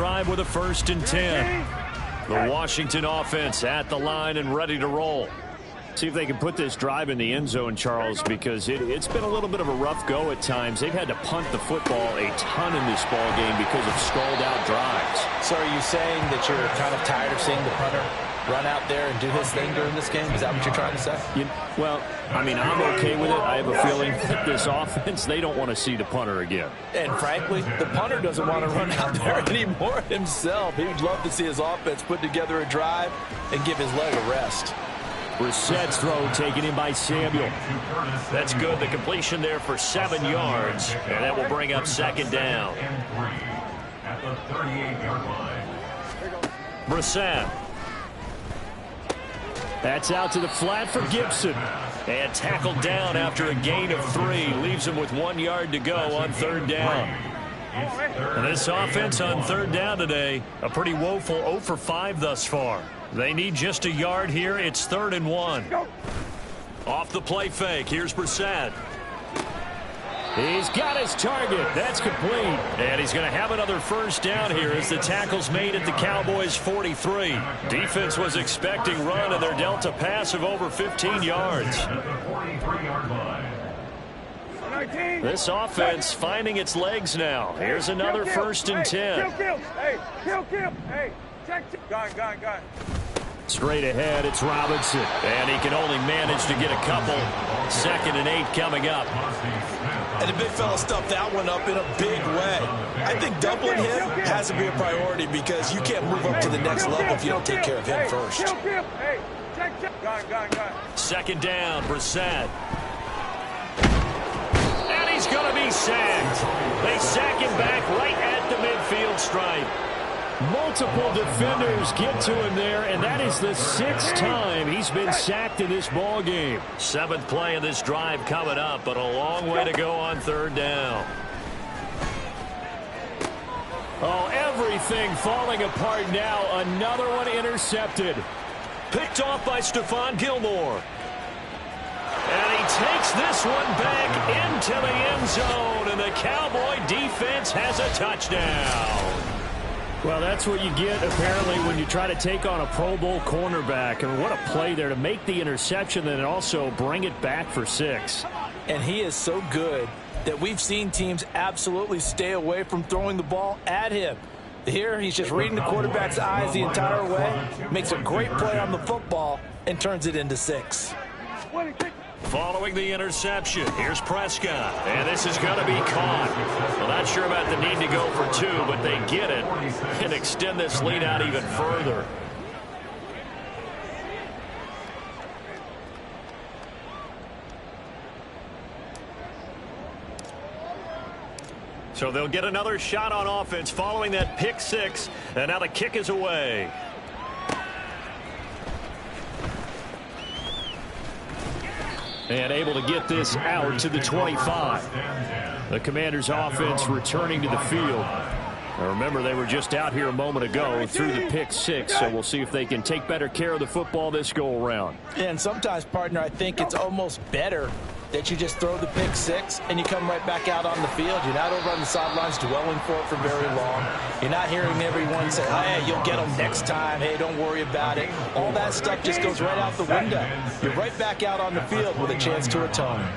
drive with a 1st and 10. The Washington offense at the line and ready to roll. See if they can put this drive in the end zone, Charles, because it's been a little bit of a rough go at times. They've had to punt the football a ton in this ball game because of stalled-out drives. So are you saying that you're kind of tired of seeing the punter run out there and do his thing during this game? Is that what you're trying to say? Well, I mean, I'm okay with it. I have a feeling that this offense, they don't want to see the punter again. And frankly, the punter doesn't want to run out there anymore himself. He would love to see his offense put together a drive and give his leg a rest. Brissett's throw taken in by Samuel. That's good. The completion there for 7 yards. And that will bring up 2nd down. At the 38-yard line. Brissett. That's out to the flat for Gibson. And tackled down after a gain of 3. Leaves him with 1 yard to go on 3rd down. And this offense on 3rd down today, a pretty woeful 0 for 5 thus far. They need just a yard here. It's 3rd and 1. Off the play fake. Here's Brissett. He's got his target. That's complete. And he's going to have another 1st down here as the tackle's made at the Cowboys' 43. Defense was expecting run, and they're dealt a pass of over 15 yards. This offense finding its legs now. Here's another 1st and 10. Hey, check. Got. Straight ahead, it's Robinson. And he can only manage to get a couple. 2nd and 8 coming up. And the big fella stuffed that one up in a big way. I think doubling him has to be a priority because you can't move up to the next level if you don't take care of him first. Hey, check. Got. 2nd down, Brissett. And he's going to be sacked. They sack him back right at the midfield stripe. Multiple defenders get to him there, and that is the 6th time he's been sacked in this ball game. 7th play of this drive coming up, but a long way to go on 3rd down. Oh, everything falling apart now. Another one intercepted. Picked off by Stephon Gilmore. And he takes this one back into the end zone, and the Cowboy defense has a touchdown. Well, that's what you get, apparently, when you try to take on a Pro Bowl cornerback. I mean, what a play there to make the interception and also bring it back for 6. And he is so good that we've seen teams absolutely stay away from throwing the ball at him. Here, he's just reading the quarterback's eyes the entire way, makes a great play on the football, and turns it into 6. Following the interception, here's Prescott. And this is going to be caught. Well, not sure about the need to go for 2, but they get it and extend this lead out even further. So they'll get another shot on offense following that pick 6, and now the kick is away. And able to get this out to the 25. The Commanders' offense returning to the field. Now remember, they were just out here a moment ago through the pick 6, so we'll see if they can take better care of the football this go-around. And sometimes, partner, I think it's almost better that you just throw the pick 6 and you come right back out on the field. You're not over on the sidelines dwelling for it for very long. You're not hearing everyone say, hey, you'll get them next time. Hey, don't worry about it. All that stuff just goes right out the window. You're right back out on the field with a chance to atone.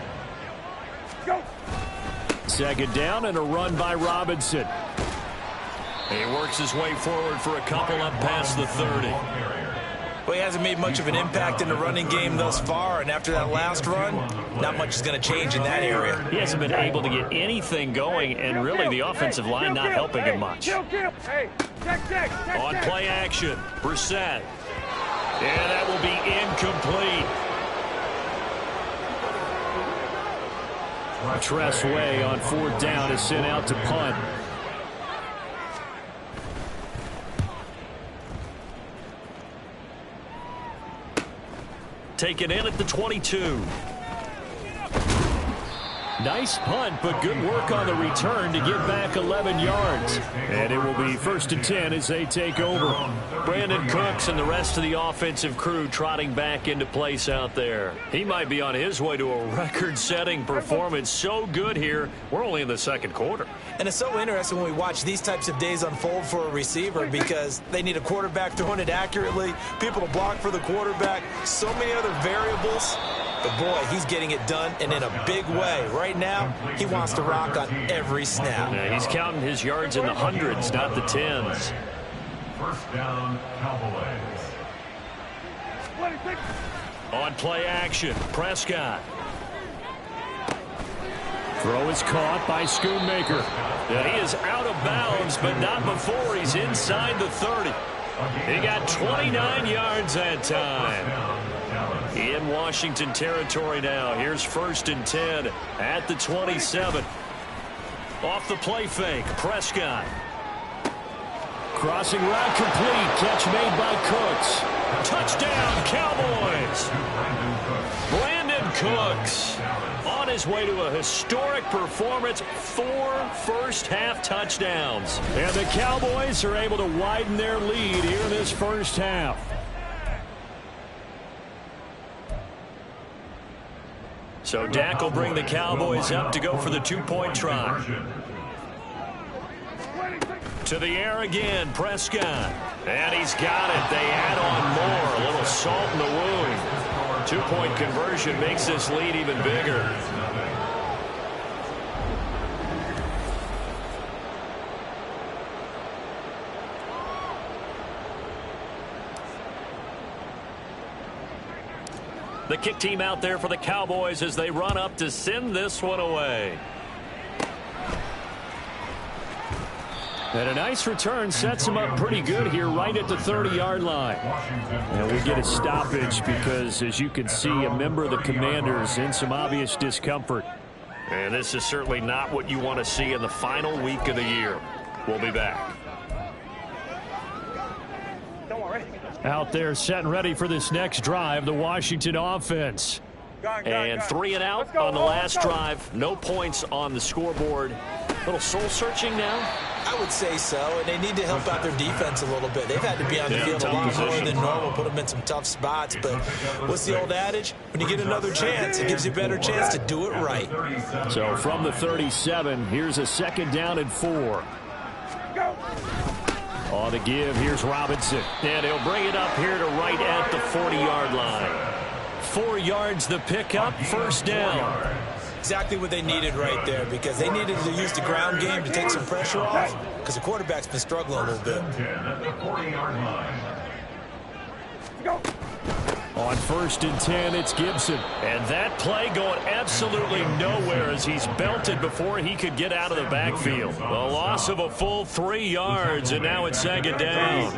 2nd down and a run by Robinson. He works his way forward for a couple up past the 30. Well, he hasn't made much of an impact in the running game thus far, and after that last run, not much is going to change in that area. He hasn't been able to get anything going, and really the offensive line not helping him much. On play action, Brissett. And that will be incomplete. Tress Way on 4th down is sent out to punt. Taken in at the 22. Nice punt, but good work on the return to get back 11 yards. And it will be 1st and 10 as they take over. Brandon Cooks and the rest of the offensive crew trotting back into place out there. He might be on his way to a record-setting performance. So good here. We're only in the 2nd quarter. And it's so interesting when we watch these types of days unfold for a receiver because they need a quarterback throwing it accurately, people to block for the quarterback, so many other variables. But, boy, he's getting it done and in a big way. Right now, he wants to rock on every snap. Yeah, he's counting his yards in the hundreds, not the tens. First down, Cowboys. On play action, Prescott. Throw is caught by Schoonmaker. Yeah, he is out of bounds, but not before he's inside the 30. He got 29 yards that time. In Washington territory now. Here's 1st and 10 at the 27. Off the play fake, Prescott. Crossing route complete. Catch made by Cooks. Touchdown, Cowboys. Brandon Cooks on his way to a historic performance. 4 first-half touchdowns. And the Cowboys are able to widen their lead here in this first half. So Dak will bring the Cowboys up to go for the 2-point try. To the air again, Prescott. And he's got it. They add on more. A little salt in the wound. 2-point conversion makes this lead even bigger. The kick team out there for the Cowboys as they run up to send this one away. And a nice return sets him up pretty good here right at the 30-yard line. And we get a stoppage because, as you can see, a member of the Commanders in some obvious discomfort. And this is certainly not what you want to see in the final week of the year. We'll be back. Out there set and ready for this next drive, the Washington offense. And 3 and out on the last drive. No points on the scoreboard. A little soul-searching now? I would say so, and they need to help out their defense a little bit. They've had to be on the field a lot more than normal, put them in some tough spots. But what's the old adage? When you get another chance, it gives you a better chance to do it right. So from the 37, here's a 2nd down and 4. On the give, here's Robinson. And he'll bring it up here to right at the 40-yard line. 4 yards the pickup, 1st down. Exactly what they needed right there because they needed to use the ground game to take some pressure off because the quarterback's been struggling a little bit. On 1st and 10, it's Gibson. And that play going absolutely nowhere as he's belted before he could get out of the backfield. A loss of a full 3 yards, and now it's 2nd down.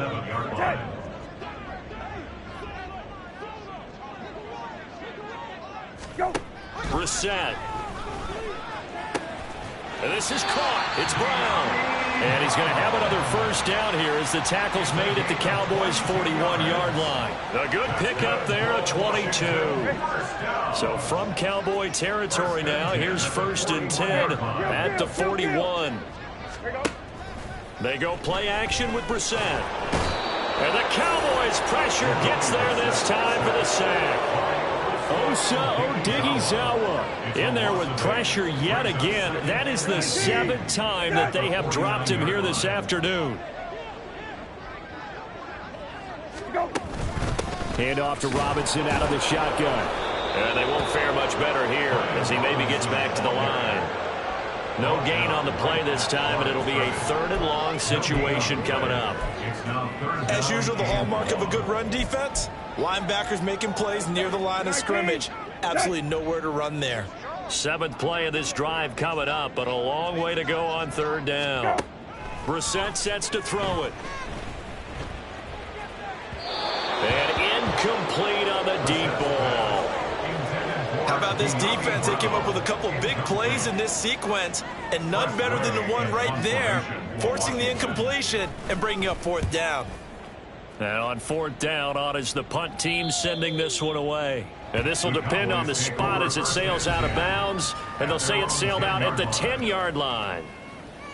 Brissett. And this is caught. It's Brown. And he's going to have another 1st down here as the tackle's made at the Cowboys' 41-yard line. A good pickup there, a 22. So from Cowboy territory now, here's 1st and 10 at the 41. They go play action with Brissett. And the Cowboys' pressure gets there this time for the sack. Osa Odighizuwa in there with pressure yet again. That is the 7th time that they have dropped him here this afternoon. Hand off to Robinson out of the shotgun. And they won't fare much better here as he maybe gets back to the line. No gain on the play this time, and it'll be a 3rd and long situation coming up. As usual, the hallmark of a good run defense, linebackers making plays near the line of scrimmage. Absolutely nowhere to run there. 7th play of this drive coming up, but a long way to go on 3rd down. Brissett sets to throw it. And incomplete on the deep ball. How about this defense? They came up with a couple of big plays in this sequence, and none better than the one right there, forcing the incompletion and bringing up 4th down. And on 4th down, on is the punt team sending this one away. And this will depend on the spot as it sails out of bounds, and they'll say it sailed out at the 10-yard line.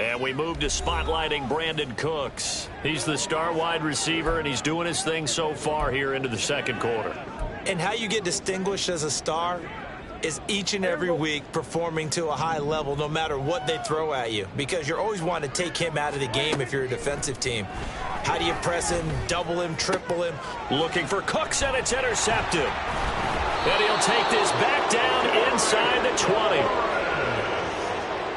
And we move to spotlighting Brandon Cooks. He's the star wide receiver, and he's doing his thing so far here into the 2nd quarter. And how you get distinguished as a star, is each and every week performing to a high level no matter what they throw at you, because you're always wanting to take him out of the game if you're a defensive team. How do you press him, double him, triple him? Looking for Cooks, and it's intercepted. And he'll take this back down inside the 20.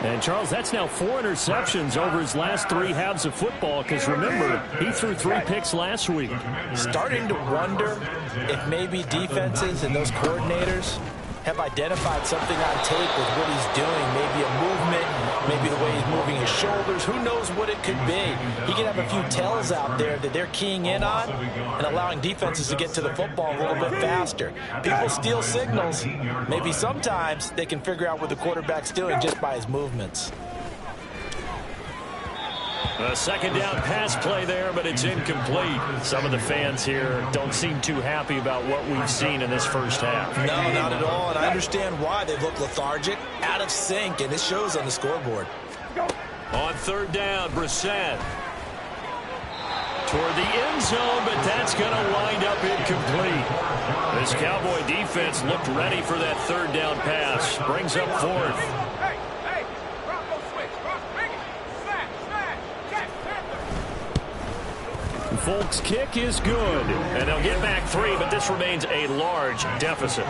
And, Charles, that's now 4 interceptions over his last 3 halves of football, because, remember, he threw 3 picks last week. Starting to wonder if maybe defenses and those coordinators have identified something on tape with what he's doing. Maybe a movement, maybe the way he's moving his shoulders. Who knows what it could be? He could have a few tells out there that they're keying in on and allowing defenses to get to the football a little bit faster. People steal signals. Maybe sometimes they can figure out what the quarterback's doing just by his movements. A second down pass play there, but it's incomplete. Some of the fans here don't seem too happy about what we've seen in this first half. No, not at all, and I understand why. They look lethargic, out of sync, and it shows on the scoreboard. On third down, Brissett toward the end zone, but that's going to wind up incomplete. This Cowboy defense looked ready for that third down pass. Brings up fourth. Folks' kick is good, and they'll get back 3, but this remains a large deficit.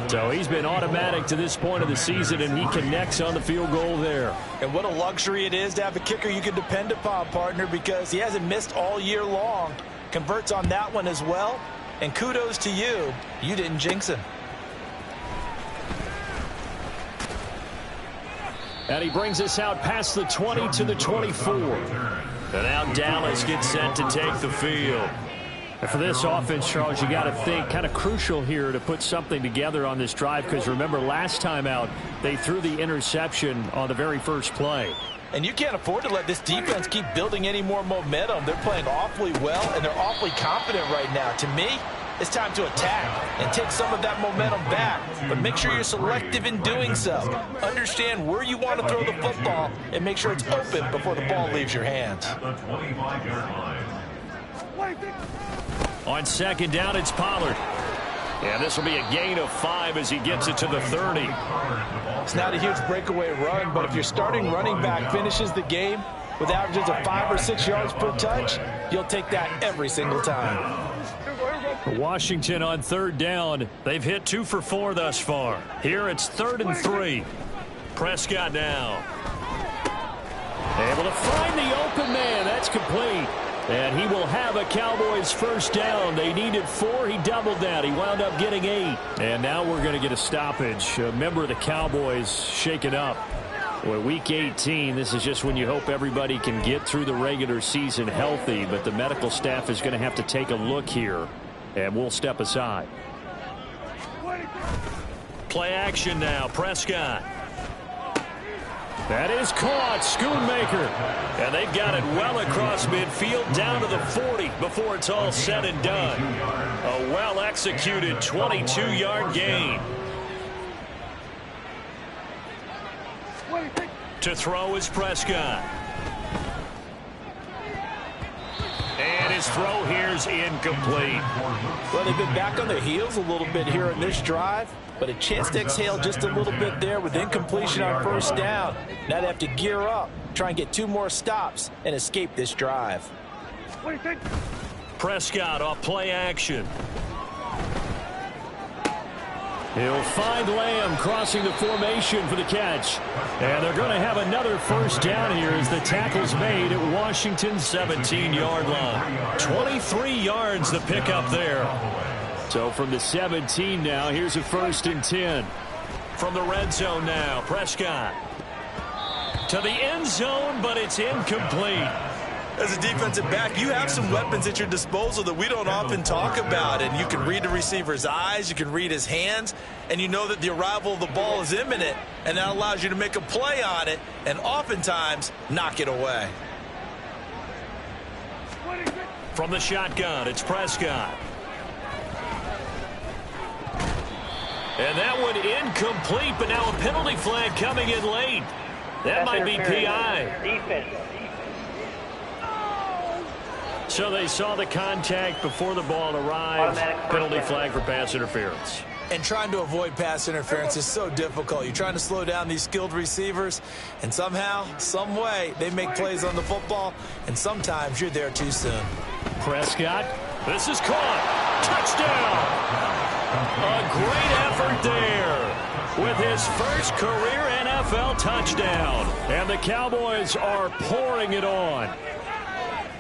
So he's been automatic to this point of the season, and he connects on the field goal there. And what a luxury it is to have a kicker you can depend upon, partner, because he hasn't missed all year long. Converts on that one as well, and kudos to you. You didn't jinx him. And he brings us out past the 20 to the 24. And now Dallas gets set to take the field. And for this offense, Charles, you got to think kind of crucial here to put something together on this drive, because remember last time out they threw the interception on the very first play. And you can't afford to let this defense keep building any more momentum. They're playing awfully well, and they're awfully confident right now. To me, it's time to attack and take some of that momentum back. But make sure you're selective in doing so. Understand where you want to throw the football and make sure it's open before the ball leaves your hands. On second down, it's Pollard. And this will be a gain of 5 as he gets it to the 30. It's not a huge breakaway run, but if your starting running back finishes the game with averages of 5 or 6 yards per touch, you'll take that every single time. Washington on third down. They've hit 2 for 4 thus far. Here it's 3rd and 3. Prescott now. Able to find the open man. That's complete. And he will have a Cowboys first down. They needed 4. He doubled that. He wound up getting 8. And now we're going to get a stoppage. A member of the Cowboys shaken up. Well, Week 18, this is just when you hope everybody can get through the regular season healthy, but the medical staff is going to have to take a look here, and we'll step aside. Play action now, Prescott. That is caught, Schoonmaker. And they've got it well across midfield down to the 40 before it's all said and done. A well-executed 22-yard gain. To throw is Prescott. And his throw here's incomplete. Well, they've been back on their heels a little bit here in this drive, but a chance to exhale just a little bit there with incompletion on first down. Now they have to gear up, try and get 2 more stops, and escape this drive. Prescott off play action. He'll find Lamb crossing the formation for the catch. And they're going to have another first down here as the tackle's made at Washington's 17-yard line. 23 yards the pickup there. So from the 17 now, here's a 1st and 10. From the red zone now, Prescott. To the end zone, but it's incomplete. As a defensive back, you have some weapons at your disposal that we don't often talk about. And you can read the receiver's eyes, you can read his hands, and you know that the arrival of the ball is imminent, and that allows you to make a play on it and oftentimes knock it away. From the shotgun, it's Prescott. And that one incomplete, but now a penalty flag coming in late. That might be PI. Defense. So they saw the contact before the ball arrived. Penalty flag for pass interference. And trying to avoid pass interference is so difficult. You're trying to slow down these skilled receivers, and somehow, some way, they make plays on the football, and sometimes you're there too soon. Prescott, this is caught. Touchdown! A great effort there with his first career NFL touchdown. And the Cowboys are pouring it on.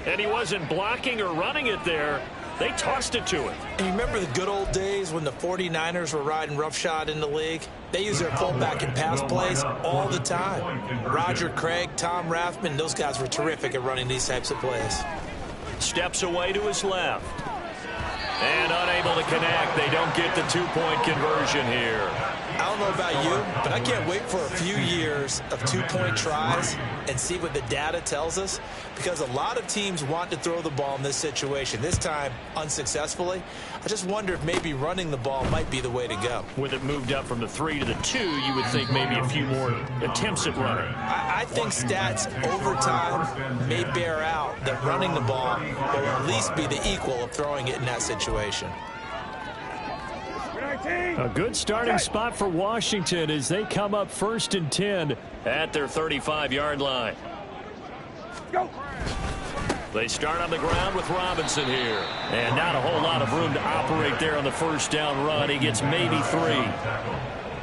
And he wasn't blocking or running it there. They tossed it to him. And you remember the good old days when the 49ers were riding roughshod in the league? They use their fullback in pass plays all the time. Roger Craig, Tom Rathman, those guys were terrific at running these types of plays. Steps away to his left. And unable to connect. They don't get the two-point conversion here. I don't know about you, but I can't wait for a few years of two-point tries and see what the data tells us, because a lot of teams want to throw the ball in this situation, this time unsuccessfully. I just wonder if maybe running the ball might be the way to go. With it moved up from the 3 to the 2, you would think maybe a few more attempts at running. I think stats over time may bear out that running the ball will at least be the equal of throwing it in that situation. A good starting spot for Washington as they come up 1st and 10 at their 35-yard line. Go. They start on the ground with Robinson here. And not a whole lot of room to operate there on the first down run. He gets maybe 3.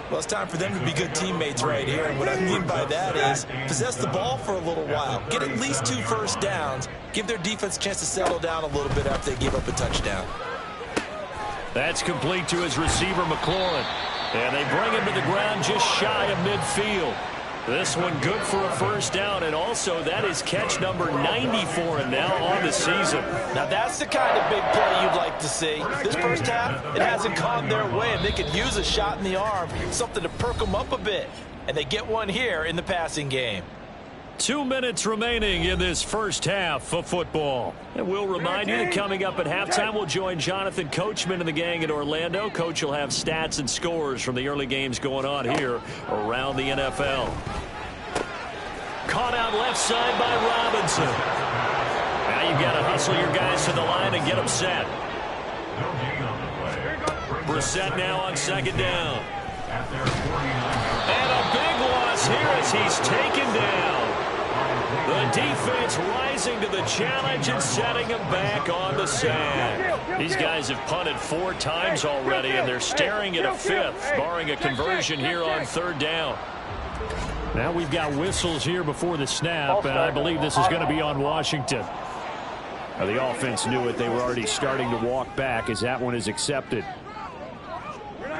Well, it's time for them to be good teammates right here. And what I mean by that is possess the ball for a little while. Get at least 2 first downs. Give their defense a chance to settle down a little bit after they give up a touchdown. That's complete to his receiver, McLaurin. And they bring him to the ground just shy of midfield. This one good for a first down, and also that is catch number 90 for him now on the season. Now that's the kind of big play you'd like to see. This first half, it hasn't gone their way, and they could use a shot in the arm, something to perk them up a bit. And they get one here in the passing game. 2 minutes remaining in this first half of football. And we'll remind you that coming up at halftime, we'll join Jonathan Coachman and the gang in Orlando. Coach will have stats and scores from the early games going on here around the NFL. Caught out left side by Robinson. Now you've got to hustle your guys to the line and get them set. Brissett now on 2nd down. And a big loss here as he's taken down. The defense rising to the challenge and setting him back on the sack. These guys have punted 4 times already, and they're staring at a 5th, barring a conversion here on 3rd down. Now we've got whistles here before the snap, and I believe this is going to be on Washington. Now, the offense knew it. They were already starting to walk back as that one is accepted.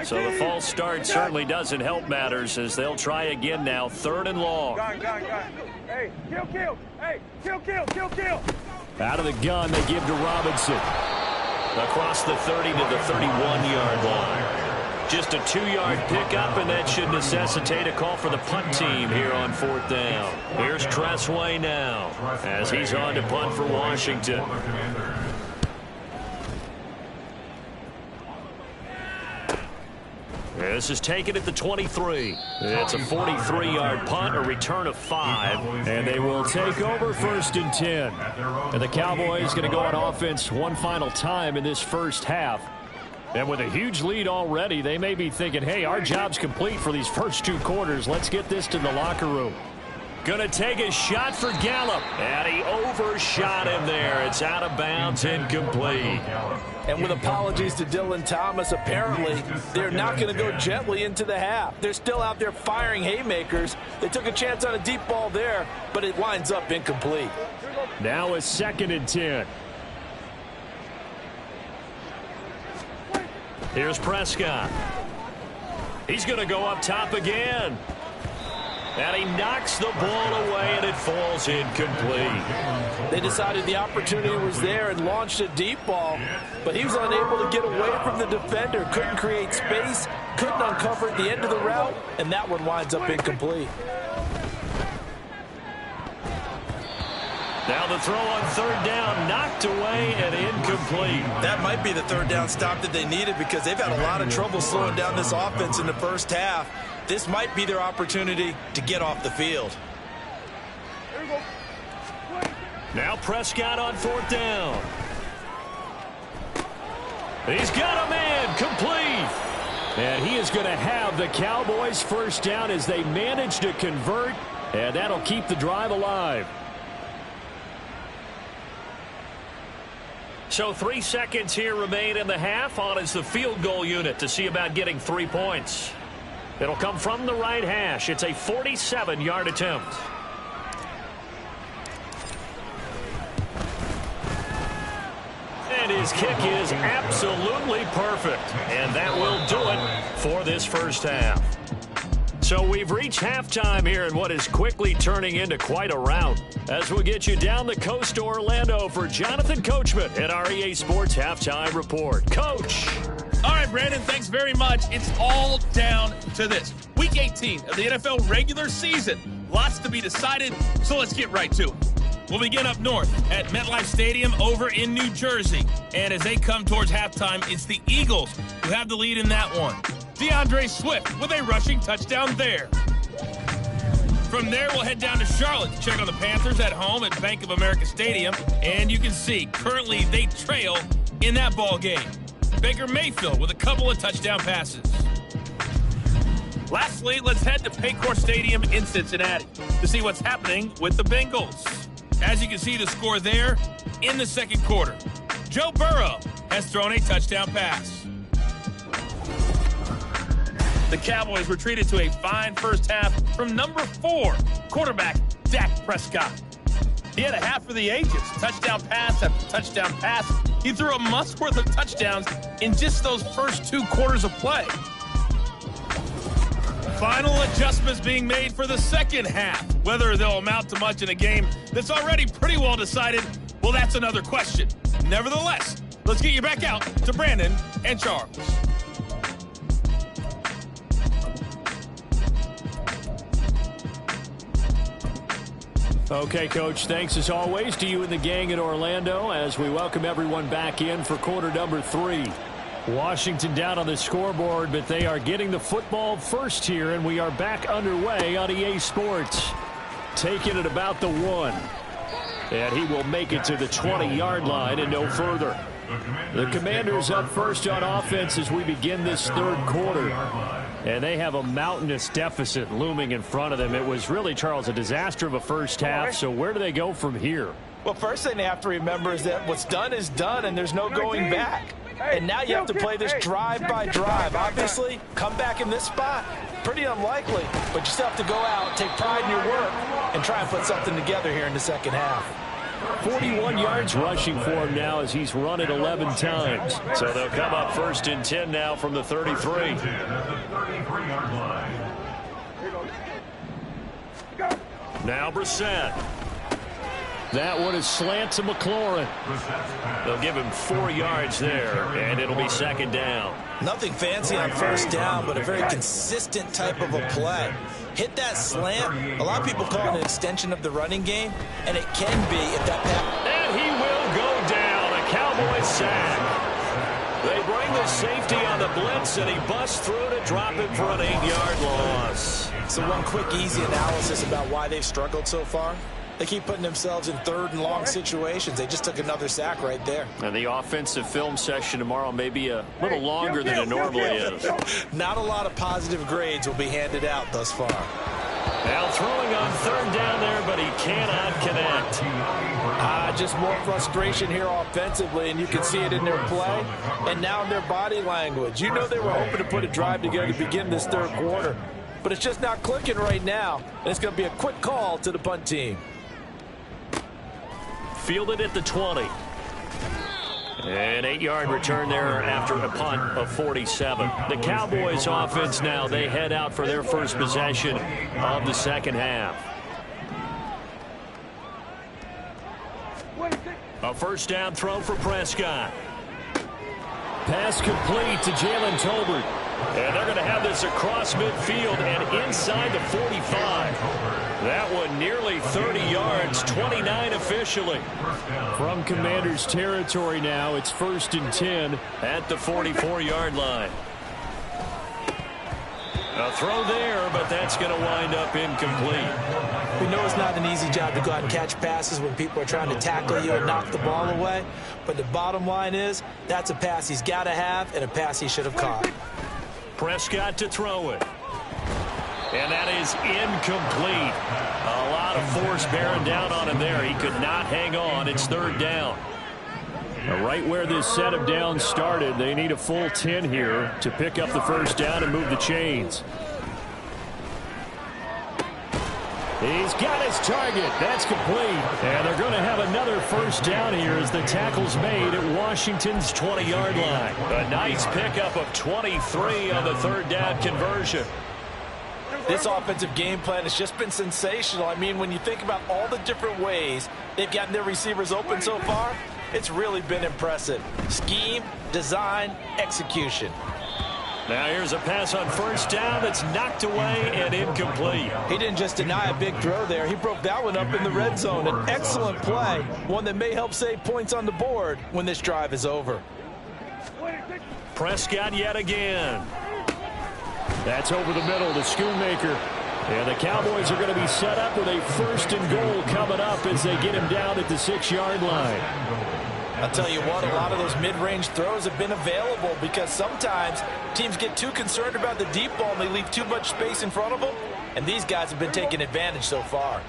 So the false start certainly doesn't help matters as they'll try again now. 3rd and long. Hey, kill. Hey, kill. Out of the gun, they give to Robinson. Across the 30 to the 31-yard line. Just a 2-yard pickup, and that should necessitate a call for the punt team here on 4th down. Here's Tressway now as he's on to punt for Washington. This is taken at the 23. It's a 43-yard punt, a return of 5, and they will take over 1st and 10. And the Cowboys going to go on offense one final time in this first half. And with a huge lead already, they may be thinking, hey, our job's complete for these first 2 quarters. Let's get this to the locker room. Going to take a shot for Gallup, and he overshot him there. It's out of bounds, incomplete. And with apologies to Dylan Thomas, apparently they're not going to go gently into the half. They're still out there firing haymakers. They took a chance on a deep ball there, but it winds up incomplete. Now a 2nd and 10. Here's Prescott. He's going to go up top again. And he knocks the ball away, and it falls incomplete. They decided the opportunity was there and launched a deep ball, but he was unable to get away from the defender, couldn't create space, couldn't uncover at the end of the route, and that one winds up incomplete. Now the throw on 3rd down, knocked away and incomplete. That might be the 3rd down stop that they needed because they've had a lot of trouble slowing down this offense in the first half. This might be their opportunity to get off the field. Now Prescott on 4th down. He's got a man complete. And he is going to have the Cowboys first down as they manage to convert, and that'll keep the drive alive. So 3 seconds here remain in the half. On is the field goal unit to see about getting 3 points. It'll come from the right hash. It's a 47-yard attempt. And his kick is absolutely perfect. And that will do it for this first half. So we've reached halftime here in what is quickly turning into quite a rout. As we get you down the coast to Orlando for Jonathan Coachman at our EA Sports Halftime Report. Coach. All right, Brandon, thanks very much. It's all down to this. Week 18 of the NFL regular season. Lots to be decided, so let's get right to it. We'll begin up north at MetLife Stadium over in New Jersey. And as they come towards halftime, it's the Eagles who have the lead in that one. DeAndre Swift with a rushing touchdown there. From there, we'll head down to Charlotte to check on the Panthers at home at Bank of America Stadium. And you can see, currently they trail in that ball game. Baker Mayfield with a couple of touchdown passes. Lastly, let's head to Paycor Stadium in Cincinnati to see what's happening with the Bengals. As you can see the score there in the second quarter. Joe Burrow has thrown a touchdown pass. The Cowboys were treated to a fine first half from number 4, quarterback Dak Prescott. He had a half for the ages, touchdown pass after touchdown pass. He threw a month's worth of touchdowns in just those first 2 quarters of play. Final adjustments being made for the second half. Whether they'll amount to much in a game that's already pretty well decided, well, that's another question. Nevertheless, let's get you back out to Brandon and Charles. Okay, Coach, thanks as always to you and the gang at Orlando as we welcome everyone back in for quarter number 3. Washington down on the scoreboard, but they are getting the football first here, and we are back underway on EA Sports. Taking it about the 1. And he will make it to the 20-yard line and no further. The Commanders up first on offense as we begin this third quarter. And they have a mountainous deficit looming in front of them. It was really, Charles, a disaster of a first half. So where do they go from here? Well, first thing they have to remember is that what's done is done, and there's no going back. And now you have to play this drive by drive. Obviously, come back in this spot, pretty unlikely. But you still have to go out, take pride in your work, and try and put something together here in the second half. 41 yards rushing for him now as he's run it 11 times. So they'll come up first and 10 now from the 33. Now Brissett. That one is slant to McLaurin. They'll give him 4 yards there, and it'll be second down. Nothing fancy on first down, but a very consistent type of a play. Hit that slant. A lot of people call it an extension of the running game, and it can be if that pass. And he will go down. A Cowboys sack. They bring the safety on the blitz, and he busts through to drop it for an 8-yard loss. So one quick, easy analysis about why they've struggled so far. They keep putting themselves in third and long situations. They just took another sack right there. And the offensive film session tomorrow may be a little longer than it normally is. Not a lot of positive grades will be handed out thus far. Now throwing on third down there, but he cannot connect. Just more frustration here offensively, and you can see it in their play and now in their body language. You know they were hoping to put a drive together to begin this third quarter, but it's just not clicking right now, and it's going to be a quick call to the punt team. Fielded at the 20. An 8-yard return there after a punt of 47. The Cowboys offense now, they head out for their first possession of the second half. A first down throw for Prescott. Pass complete to Jalen Tolbert. And they're going to have this across midfield and inside the 45. That one nearly 30 yards, 29 officially. From Commanders territory now, it's first and 10 at the 44-yard line. A throw there, but that's going to wind up incomplete. We know it's not an easy job to go out and catch passes when people are trying to tackle you and knock the ball away. But the bottom line is, that's a pass he's got to have and a pass he should have caught. Prescott to throw it. And that is incomplete. A lot of force bearing down on him there. He could not hang on. It's third down. Right where this set of downs started, they need a full 10 here to pick up the first down and move the chains. He's got his target. That's complete. And they're going to have another first down here as the tackle's made at Washington's 20-yard line. A nice pickup of 23 on the third down conversion. This offensive game plan has just been sensational. I mean, when you think about all the different ways they've gotten their receivers open so far, it's really been impressive. Scheme, design, execution. Now here's a pass on first down that's knocked away and incomplete. He didn't just deny a big throw there. He broke that one up in the red zone. An excellent play, one that may help save points on the board when this drive is over. Prescott yet again. That's over the middle to Schoonmaker. And the Cowboys are going to be set up with a first and goal coming up as they get him down at the 6-yard line. I'll tell you what, a lot of those mid-range throws have been available because sometimes teams get too concerned about the deep ball and they leave too much space in front of them. And these guys have been taking advantage so far.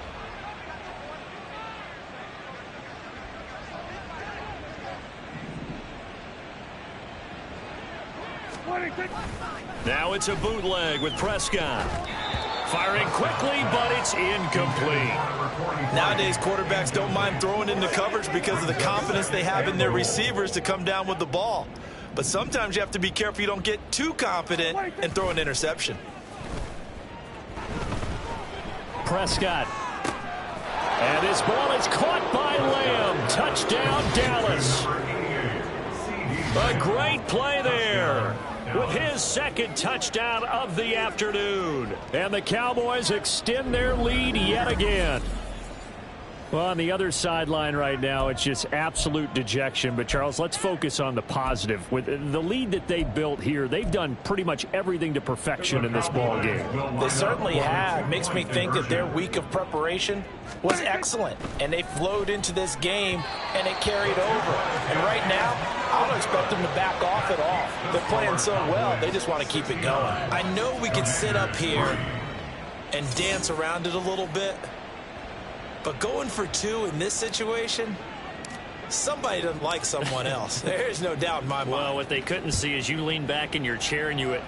Now it's a bootleg with Prescott. Firing quickly, but it's incomplete. Nowadays, quarterbacks don't mind throwing into coverage because of the confidence they have in their receivers to come down with the ball. But sometimes you have to be careful you don't get too confident and throw an interception. Prescott. And this ball is caught by Lamb. Touchdown, Dallas. A great play there with his second touchdown of the afternoon. And the Cowboys extend their lead yet again. Well, on the other sideline right now, it's just absolute dejection. But, Charles, let's focus on the positive. With the lead that they built here, they've done pretty much everything to perfection in this ball game. They certainly have. Makes me think that their week of preparation was excellent. And they flowed into this game, and it carried over. And right now, I don't expect them to back off at all. They're playing so well, they just want to keep it going. I know we could sit up here and dance around it a little bit. But going for two in this situation, somebody doesn't like someone else. There's no doubt in my mind. Well, what they couldn't see is you lean back in your chair and you went,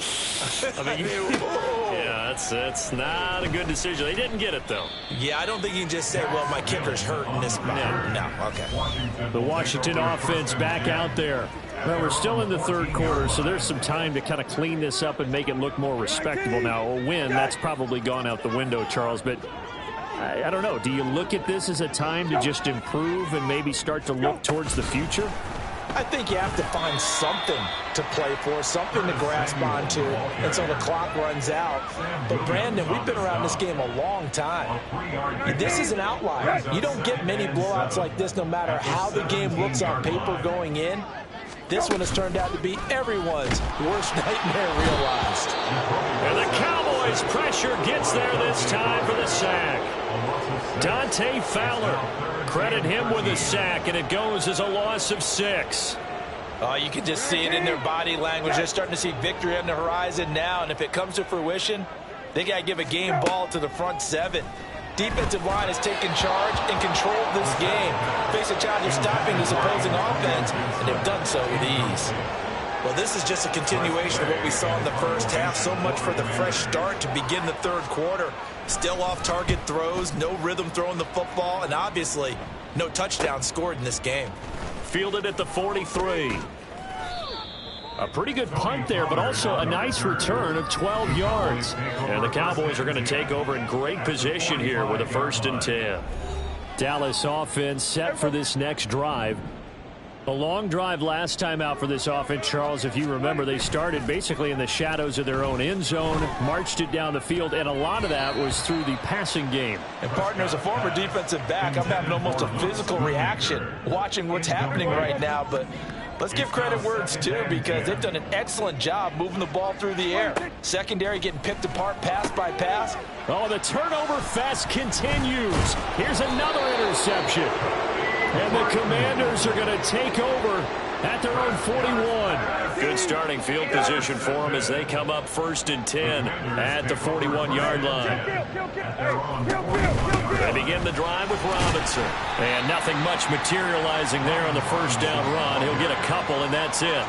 yeah, that's not a good decision. They didn't get it, though. Yeah, I don't think you can just say, well, my kicker's hurt in this spot. No, okay. The Washington offense back out there. Well, we're still in the third quarter, so there's some time to kind of clean this up and make it look more respectable. Now, a win, that's probably gone out the window, Charles, but I don't know. Do you look at this as a time to just improve and maybe start to look towards the future? I think you have to find something to play for, something to grasp onto until the clock runs out. But, Brandon, we've been around this game a long time. This is an outlier. You don't get many blowouts like this no matter how the game looks on paper going in. This one has turned out to be everyone's worst nightmare realized. And the Cowboys' pressure gets there this time for the sack. Dante Fowler, credit him with a sack, and it goes as a loss of 6. Oh, you can just see it in their body language. They're starting to see victory on the horizon now, and if it comes to fruition, they got to give a game ball to the front 7. Defensive line has taken charge and controlled this game. Face a challenge of stopping this opposing offense, and they've done so with ease. Well, this is just a continuation of what we saw in the first half. So much for the fresh start to begin the third quarter. Still off-target throws, no rhythm throwing the football, and obviously no touchdown scored in this game. Fielded at the 43. A pretty good punt there, but also a nice return of 12 yards. And the Cowboys are going to take over in great position here with a 1st and 10. Dallas offense set for this next drive. A long drive last time out for this offense, Charles. If you remember, they started basically in the shadows of their own end zone, marched it down the field, and a lot of that was through the passing game. And, partner, as a former defensive back, I'm having almost a physical reaction watching what's happening right now. But let's give credit where it's due because they've done an excellent job moving the ball through the air. Secondary getting picked apart pass by pass. Oh, the turnover fest continues. Here's another interception. And the Commanders are going to take over at their own 41. Good starting field position for them as they come up 1st and 10 at the 41-yard line. They begin the drive with Robinson. And nothing much materializing there on the first down run. He'll get a couple, and that's it.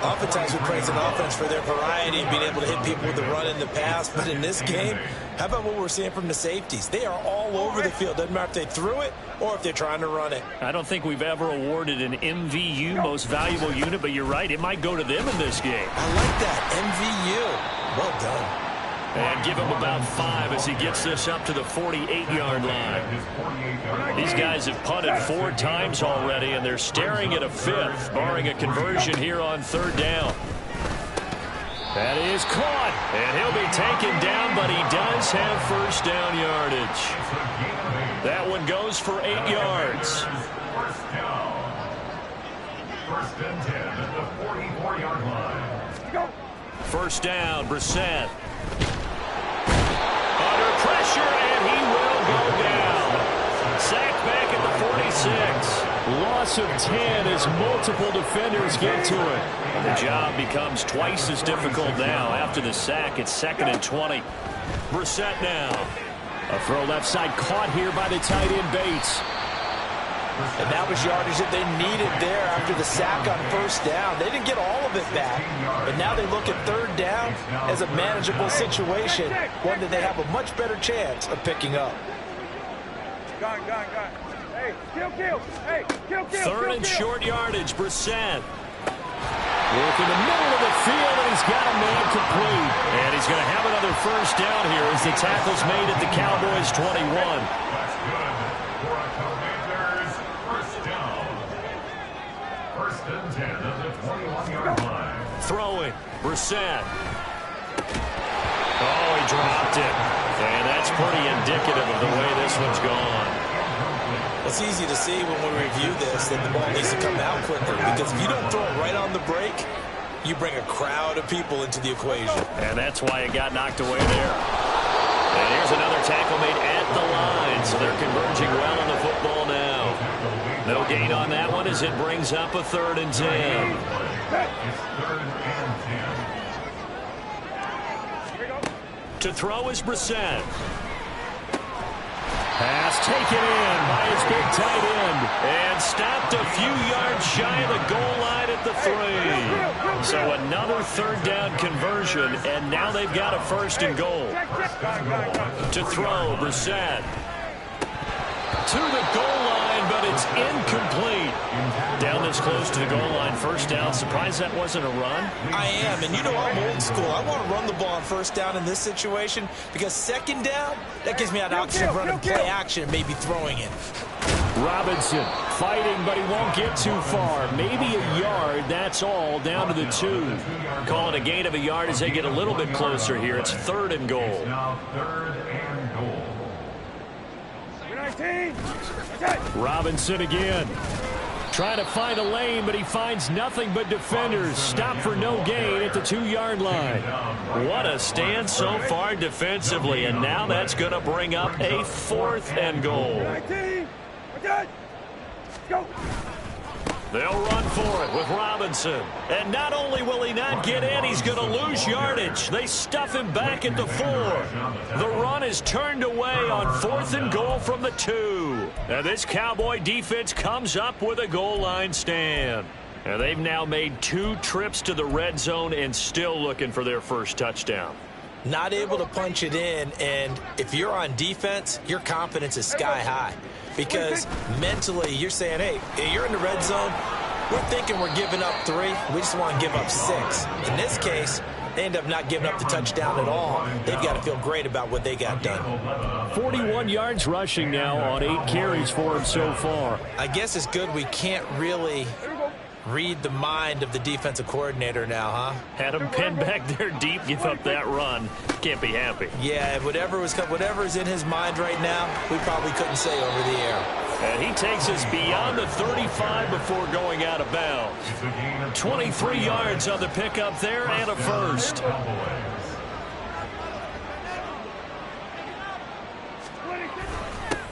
Oftentimes we praise an offense for their variety and being able to hit people with the run and the pass. But in this game, how about what we're seeing from the safeties? They are all over the field. Doesn't matter if they threw it or if they're trying to run it. I don't think we've ever awarded an MVU, most valuable unit, but you're right. It might go to them in this game. I like that. MVU. Well done. And give him about 5 as he gets this up to the 48-yard line. These guys have punted 4 times already, and they're staring at a 5th, barring a conversion here on 3rd down. That is caught, and he'll be taken down, but he does have first down yardage. That one goes for 8 yards. First down. 1st and 10 at the 44-yard line. First down, Brissett. Under pressure, and he will go down. Sacked back at the 46. Loss of 10 as multiple defenders get to it. And the job becomes twice as difficult now. After the sack, it's 2nd and 20. Brissett now. A throw left side caught here by the tight end Bates. And that was yardage that they needed there after the sack on first down. They didn't get all of it back, but now they look at 3rd down as a manageable situation, one that they have a much better chance of picking up. Gun. Hey, kill. Hey, kill. 3rd and short yardage, Brissett. Work in the middle of the field, and he's got a man complete. And he's going to have another first down here as the tackle's made at the Cowboys' 21. That's good for a Commanders first down. 1st and 10 at the 21-yard line. Throwing, Brissett. Oh, he dropped it. And that's pretty indicative of the way this one's gone. It's easy to see when we review this that the ball needs to come out quicker, because if you don't throw it right on the break, you bring a crowd of people into the equation. And that's why it got knocked away there. And here's another tackle made at the line, so they're converging well on the football now. No gain on that one as it brings up a 3rd and 10. It's 3rd and 10. To throw is Brissett. Pass taken in by his big tight end. And stopped a few yards shy of the goal line at the 3. So another 3rd down conversion, and now they've got a 1st and goal. To throw, Brissett. To the goal line, but it's incomplete. Down this close to the goal line, 1st down. Surprised that wasn't a run? I am, and you know I'm old school. I want to run the ball on 1st down in this situation, because 2nd down, that gives me an option of running play action and maybe throwing it. Robinson fighting, but he won't get too far. Maybe a yard, that's all, down to the 2. Calling a gain of a yard as they get a little bit closer here. It's 3rd and goal. Now 3rd and goal. 19. Robinson again. Trying to find a lane, but he finds nothing but defenders. Stop for no gain at the 2-yard line. What a stand so far defensively, and now that's going to bring up a 4th and goal. 19. Okay. Go. They'll run for it with Robinson. And not only will he not get in, he's going to lose yardage. They stuff him back at the 4. The run is turned away on 4th and goal from the 2. Now this Cowboy defense comes up with a goal line stand. And they've now made 2 trips to the red zone and still looking for their first touchdown. Not able to punch it in, and if you're on defense, your confidence is sky high. Because mentally, you're saying, hey, you're in the red zone. We're thinking we're giving up 3. We just want to give up 6. In this case, they end up not giving up the touchdown at all. They've got to feel great about what they got done. 41 yards rushing now on 8 carries for him so far. I guess it's good we can't really read the mind of the defensive coordinator now, huh? Had him pinned back there deep, give up that run. Can't be happy. Yeah, whatever is in his mind right now, we probably couldn't say over the air. And he takes us beyond the 35 before going out of bounds. 23 yards on the pickup there and a first.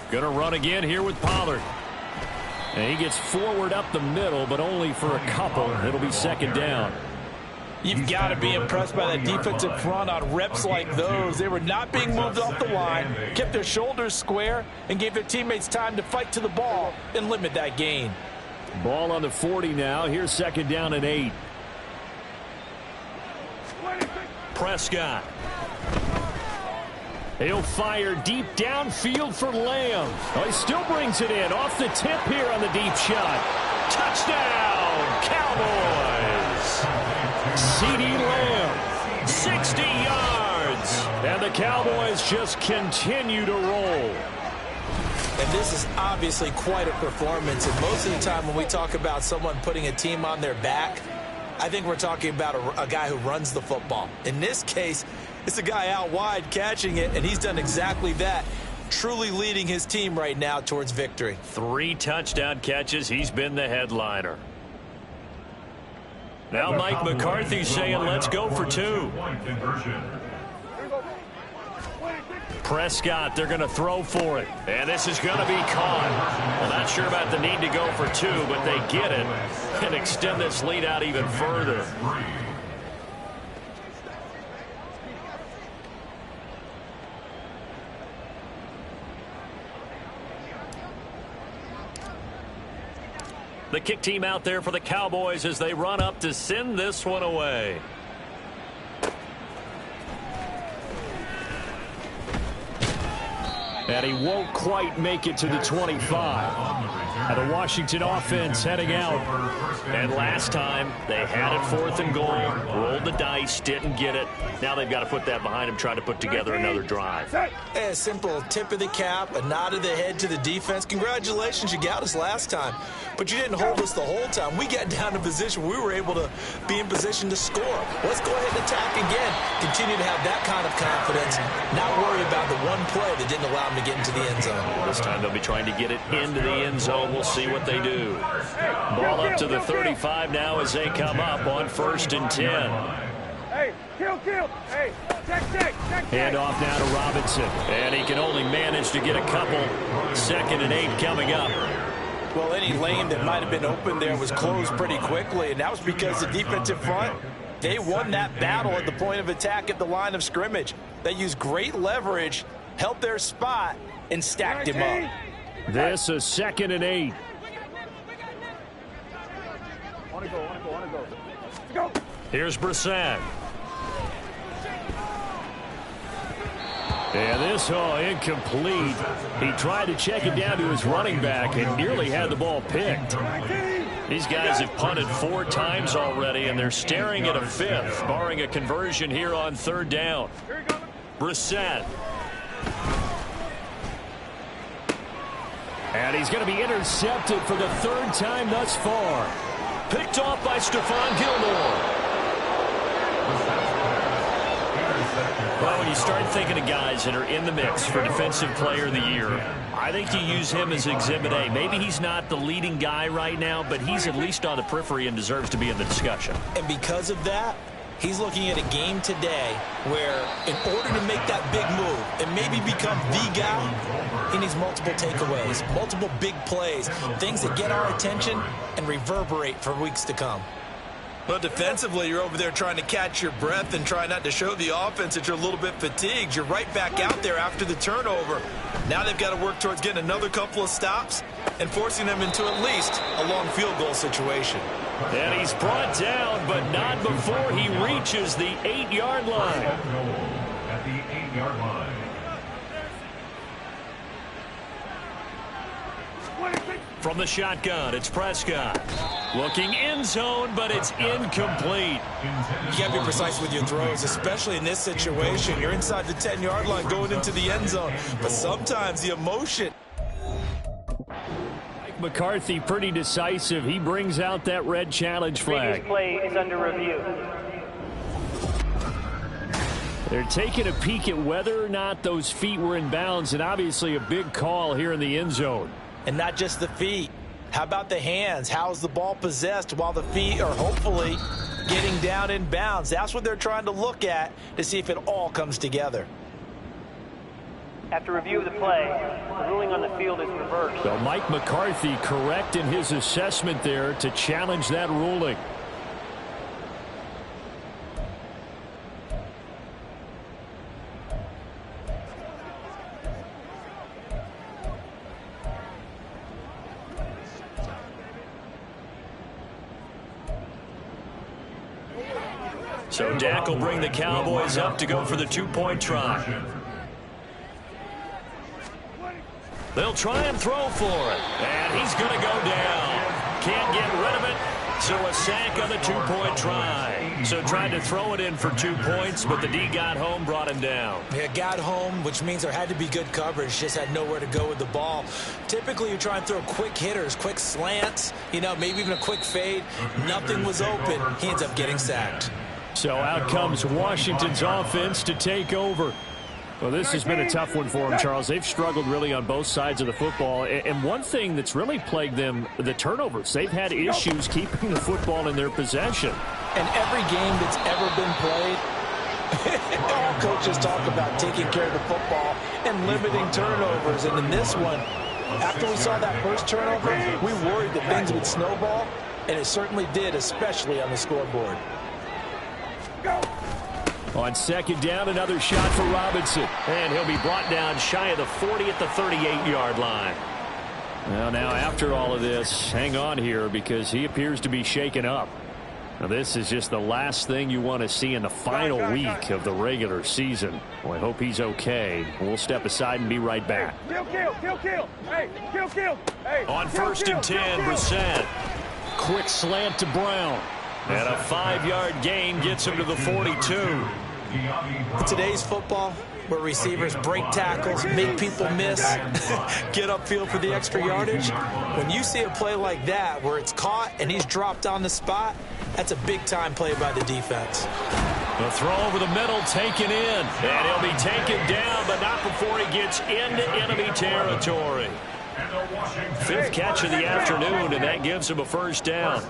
Gonna run again here with Pollard. And he gets forward up the middle, but only for a couple. It'll be second down. You've got to be impressed by that defensive front on reps like those. They were not being moved off the line, kept their shoulders square, and gave their teammates time to fight to the ball and limit that gain. Ball on the 40 now. Here's second down and 8. Prescott. He'll fire deep downfield for Lamb. Oh, he still brings it in off the tip here on the deep shot. Touchdown, Cowboys. CeeDee Lamb, 60 yards. And the Cowboys just continue to roll. And this is obviously quite a performance. And most of the time when we talk about someone putting a team on their back, I think we're talking about a guy who runs the football. In this case, it's a guy out wide catching it, and he's done exactly that, truly leading his team right now towards victory. 3 touchdown catches. He's been the headliner. Now Mike McCarthy saying let's go for 2. Prescott, they're going to throw for it. And this is going to be caught. Well, not sure about the need to go for 2, but they get it and extend this lead out even further. The kick team out there for the Cowboys as they run up to send this one away. And he won't quite make it to the 25. And the Washington offense heading out. And last time they had it 4th and goal, rolled the dice, didn't get it. Now they've got to put that behind them, try to put together another drive. A simple tip of the cap, a nod of the head to the defense. Congratulations, you got us last time. But you didn't hold us the whole time. We got down to position. We were able to be in position to score. Let's go ahead and attack again. Continue to have that kind of confidence. Not worry about the one play that didn't allow them to get into the end zone. This time they'll be trying to get it into the end zone. We'll see what they do. Ball up to the 35 now as they come up on 1st and 10. Hey, kill. Hey, check. Hand off now to Robinson. And he can only manage to get a couple. 2nd and 8 coming up. Well, any lane that might have been open there was closed pretty quickly, and that was because the defensive front, they won that battle at the point of attack at the line of scrimmage. They used great leverage, held their spot, and stacked him up. This is 2nd and 8. Want to go. Let's go. Here's Brissett. And this, incomplete. He tried to check it down to his running back and nearly had the ball picked. These guys have punted 4 times already, and they're staring at a 5th, barring a conversion here on 3rd down. Brissett. And he's going to be intercepted for the 3rd time thus far. Picked off by Stephon Gilmore. Well, when you start thinking of guys that are in the mix for Defensive Player of the Year, I think you use him as Exhibit A. Maybe he's not the leading guy right now, but he's at least on the periphery and deserves to be in the discussion. And because of that, he's looking at a game today where in order to make that big move and maybe become the guy, he needs multiple takeaways, multiple big plays, things that get our attention and reverberate for weeks to come. Well, defensively, you're over there trying to catch your breath and try not to show the offense that you're a little bit fatigued. You're right back out there after the turnover. Now they've got to work towards getting another couple of stops and forcing them into at least a long field goal situation. And he's brought down, but not before he reaches the 8-yard line. At the 8-yard line. From the shotgun, it's Prescott. Looking end zone, but it's incomplete. You got to be precise with your throws, especially in this situation. You're inside the 10-yard line going into the end zone. But sometimes the emotion. Mike McCarthy pretty decisive. He brings out that red challenge flag. Previous play is under review. They're taking a peek at whether or not those feet were in bounds, and obviously a big call here in the end zone. And not just the feet. How about the hands? How's the ball possessed while the feet are hopefully getting down in bounds? That's what they're trying to look at to see if it all comes together. After review of the play, the ruling on the field is reversed. So Mike McCarthy correct in his assessment there to challenge that ruling. So Dak will bring the Cowboys up to go for the two-point try. They'll try and throw for it. And he's going to go down. Can't get rid of it. So a sack on the two-point try. So tried to throw it in for 2 points, but the D got home, brought him down. Yeah, got home, which means there had to be good coverage. Just had nowhere to go with the ball. Typically, you try and throw quick hitters, quick slants, maybe even a quick fade. Nothing was open. He ends up getting sacked. So out comes Washington's offense to take over. Well, this has been a tough one for them, Charles. They've struggled really on both sides of the football. And one thing that's really plagued them, the turnovers. They've had issues keeping the football in their possession. And every game that's ever been played, all coaches talk about taking care of the football and limiting turnovers. And in this one, after we saw that first turnover, we worried that things would snowball. And it certainly did, especially on the scoreboard. On second down, another shot for Robinson. And he'll be brought down shy of the 40 at the 38-yard line. Well, now after all of this, hang on here because he appears to be shaken up. Now, this is just the last thing you want to see in the final week of the regular season. Well, I hope he's okay. We'll step aside and be right back. Kill. Hey, kill. Hey, on first and 10, Brissett. Quick slant to Brown. And a 5-yard gain gets him to the 42. In today's football, where receivers break tackles, make people miss, get upfield for the extra yardage, when you see a play like that where it's caught and he's dropped on the spot, that's a big-time play by the defense. The throw over the middle taken in. And he'll be taken down, but not before he gets into enemy territory. Fifth catch of the afternoon, and that gives him a first down.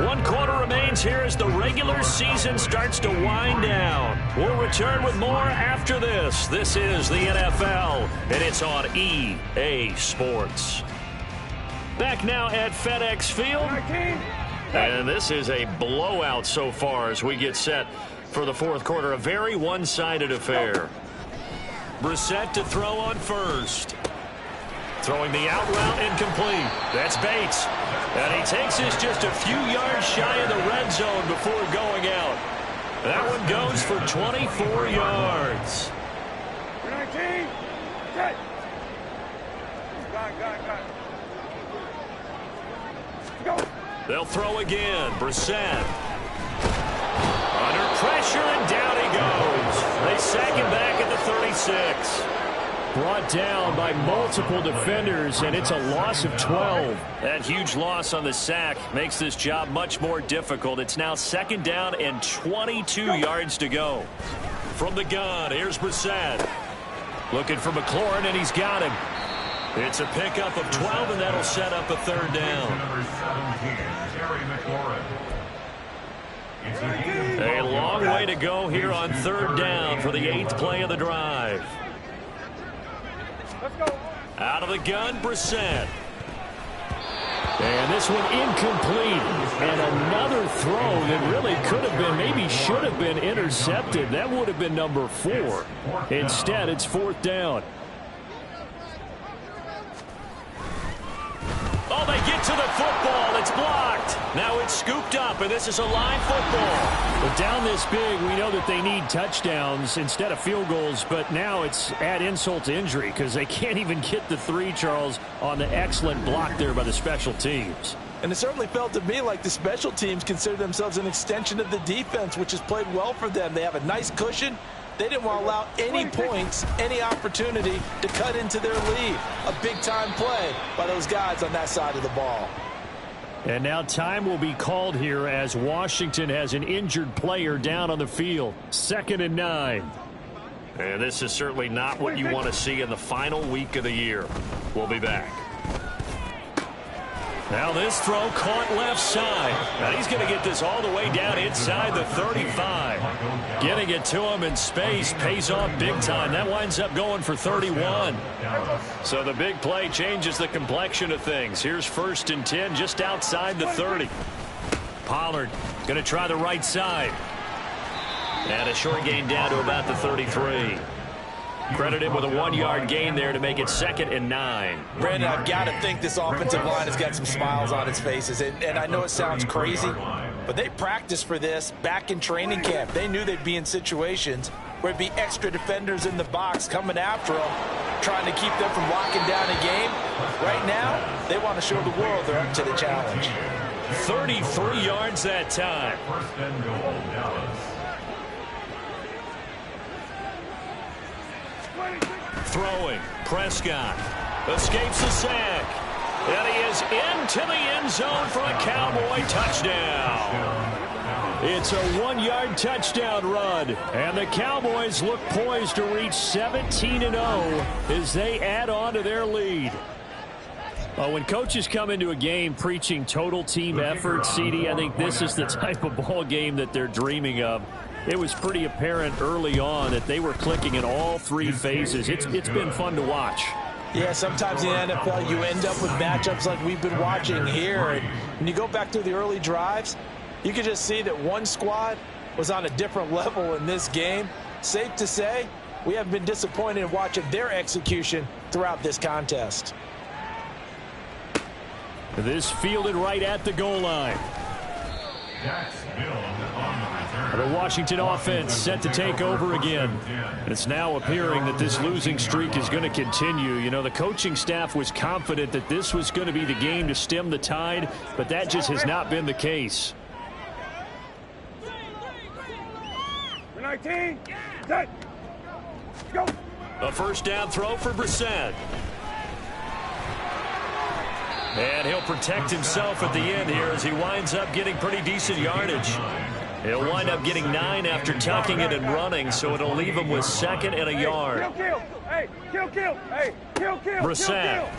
One quarter remains here as the regular season starts to wind down. We'll return with more after this. This is the NFL, and it's on EA Sports. Back now at FedEx Field. And this is a blowout so far as we get set for the fourth quarter. A very one-sided affair. Brissett to throw on first. Throwing the out route incomplete. That's Bates. And he takes this just a few yards shy of the red zone before going out. That one goes for 24 yards. 19. Set. Go. They'll throw again. Brissett. Under pressure, and down he goes. They sack him back at the 36. Brought down by multiple defenders, and it's a loss of 12. That huge loss on the sack makes this job much more difficult. It's now second down and 22 yards to go. From the gun, here's Brissett. Looking for McLaurin, and he's got him. It's a pickup of 12, and that'll set up a third down. Number 17, Terry McLaurin. A long way to go here on third down for the 8th play of the drive. Let's go. Out of the gun, Brissett. And this one incomplete. And another throw that really could have been, maybe should have been intercepted. That would have been number 4. Instead, it's fourth down. Oh, they get to the football. It's blocked. Now it's scooped up, and this is a live football. But down this big, we know that they need touchdowns instead of field goals, but now it's add insult to injury because they can't even get the 3, Charles, on the excellent block there by the special teams. And it certainly felt to me like the special teams consider themselves an extension of the defense, which has played well for them. They have a nice cushion. They didn't want to allow any points, any opportunity to cut into their lead. A big-time play by those guys on that side of the ball. And now time will be called here as Washington has an injured player down on the field. 2nd and 9. And this is certainly not what you want to see in the final week of the year. We'll be back. Now this throw caught left side. Now he's going to get this all the way down inside the 35. Getting it to him in space pays off big time. That winds up going for 31. So the big play changes the complexion of things. Here's 1st and 10 just outside the 30. Pollard going to try the right side. And a short gain down to about the 33. Credit him with a 1-yard gain there to make it 2nd and 9. Brandon, I've got to think this offensive line has got some smiles on its faces. And I know it sounds crazy, but they practiced for this back in training camp. They knew they'd be in situations where it'd be extra defenders in the box coming after them, trying to keep them from locking down a game. Right now, they want to show the world they're up to the challenge. 33 yards that time. 1st and goal, Dallas. Throwing. Prescott escapes the sack. And he is into the end zone for a Cowboy touchdown. It's a 1-yard touchdown run. And the Cowboys look poised to reach 17-0 as they add on to their lead. When coaches come into a game preaching total team effort, CD, I think this is the type of ball game that they're dreaming of. It was pretty apparent early on that they were clicking in all 3 phases. It's been fun to watch. Yeah, sometimes in the NFL you end up with matchups like we've been watching here. And when you go back to the early drives, you can just see that one squad was on a different level in this game. Safe to say, we haven't been disappointed in watching their execution throughout this contest. This fielded right at the goal line. The Washington offense set to take over again. It's now appearing that this losing streak is going to continue. You know, the coaching staff was confident that this was going to be the game to stem the tide, but that just has not been the case. 19, set, go. A 1st down throw for Brissett. And he'll protect himself at the end here as he winds up getting pretty decent yardage. He'll wind up getting 9 after tucking it and running, so it'll leave him with 2nd and a yard. Kill. Hey, kill. Hey, kill. Brissett.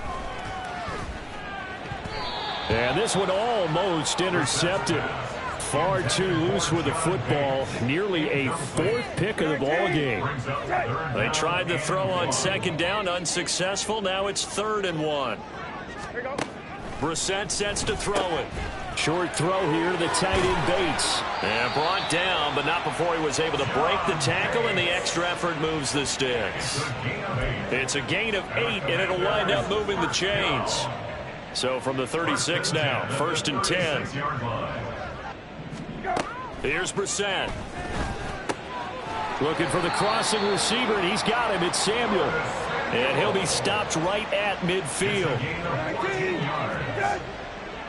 And this one almost intercepted. Far too loose with the football. Nearly a 4th pick of the ball game. They tried to throw on 2nd down, unsuccessful. Now it's 3rd and 1. Brissett sets to throw it. Short throw here to the tight end Bates. And brought down, but not before he was able to break the tackle, and the extra effort moves the sticks. It's a gain of 8, and it'll wind up moving the chains. So from the 36 now, 1st and 10. Here's Brissett. Looking for the crossing receiver, and he's got him. It's Samuel. And he'll be stopped right at midfield.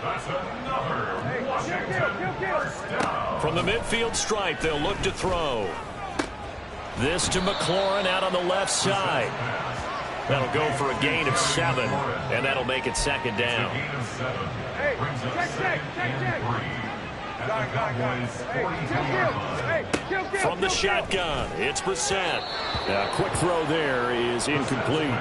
That's another Washington 1st down. From the midfield stripe, they'll look to throw. This to McLaurin out on the left side. That'll go for a gain of 7, and that'll make it 2nd down. Hey, check. From the shotgun, it's Brissett. A quick throw there is incomplete.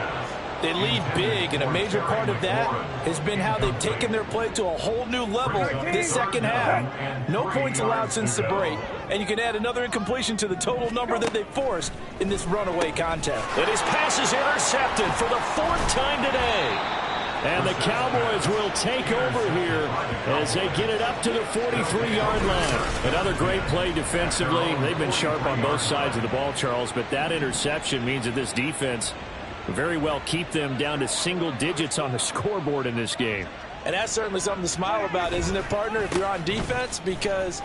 They lead big, and a major part of that has been how they've taken their play to a whole new level this 2nd half. No points allowed since the break, and you can add another incompletion to the total number that they forced in this runaway contest. And his pass is intercepted for the 4th time today. And the Cowboys will take over here as they get it up to the 43-yard line. Another great play defensively. They've been sharp on both sides of the ball, Charles, but that interception means that this defense very well keep them down to single digits on the scoreboard in this game. And that's certainly something to smile about, isn't it, partner, if you're on defense? Because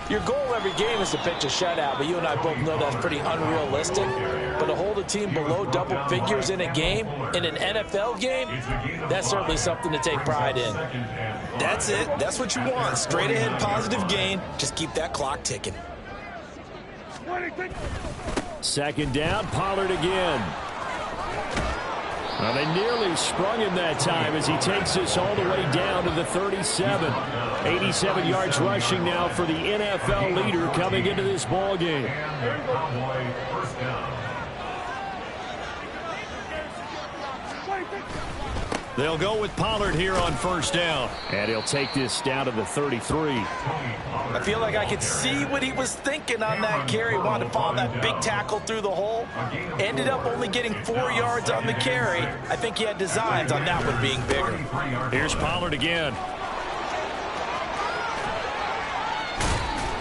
your goal every game is to pitch a shutout, but you and I both know that's pretty unrealistic. But to hold a team below double figures in a game, in an NFL game, that's certainly something to take pride in. That's it. That's what you want. Straight ahead positive gain. Just keep that clock ticking. 2nd down, Pollard again. Well, they nearly sprung him that time as he takes this all the way down to the 37. 87 yards rushing now for the NFL leader coming into this ball game. They'll go with Pollard here on first down. And he'll take this down to the 33. I feel like I could see what he was thinking on that carry. Wanted to follow that big tackle through the hole. Ended up only getting 4 yards on the carry. I think he had designs on that one being bigger. Here's Pollard again.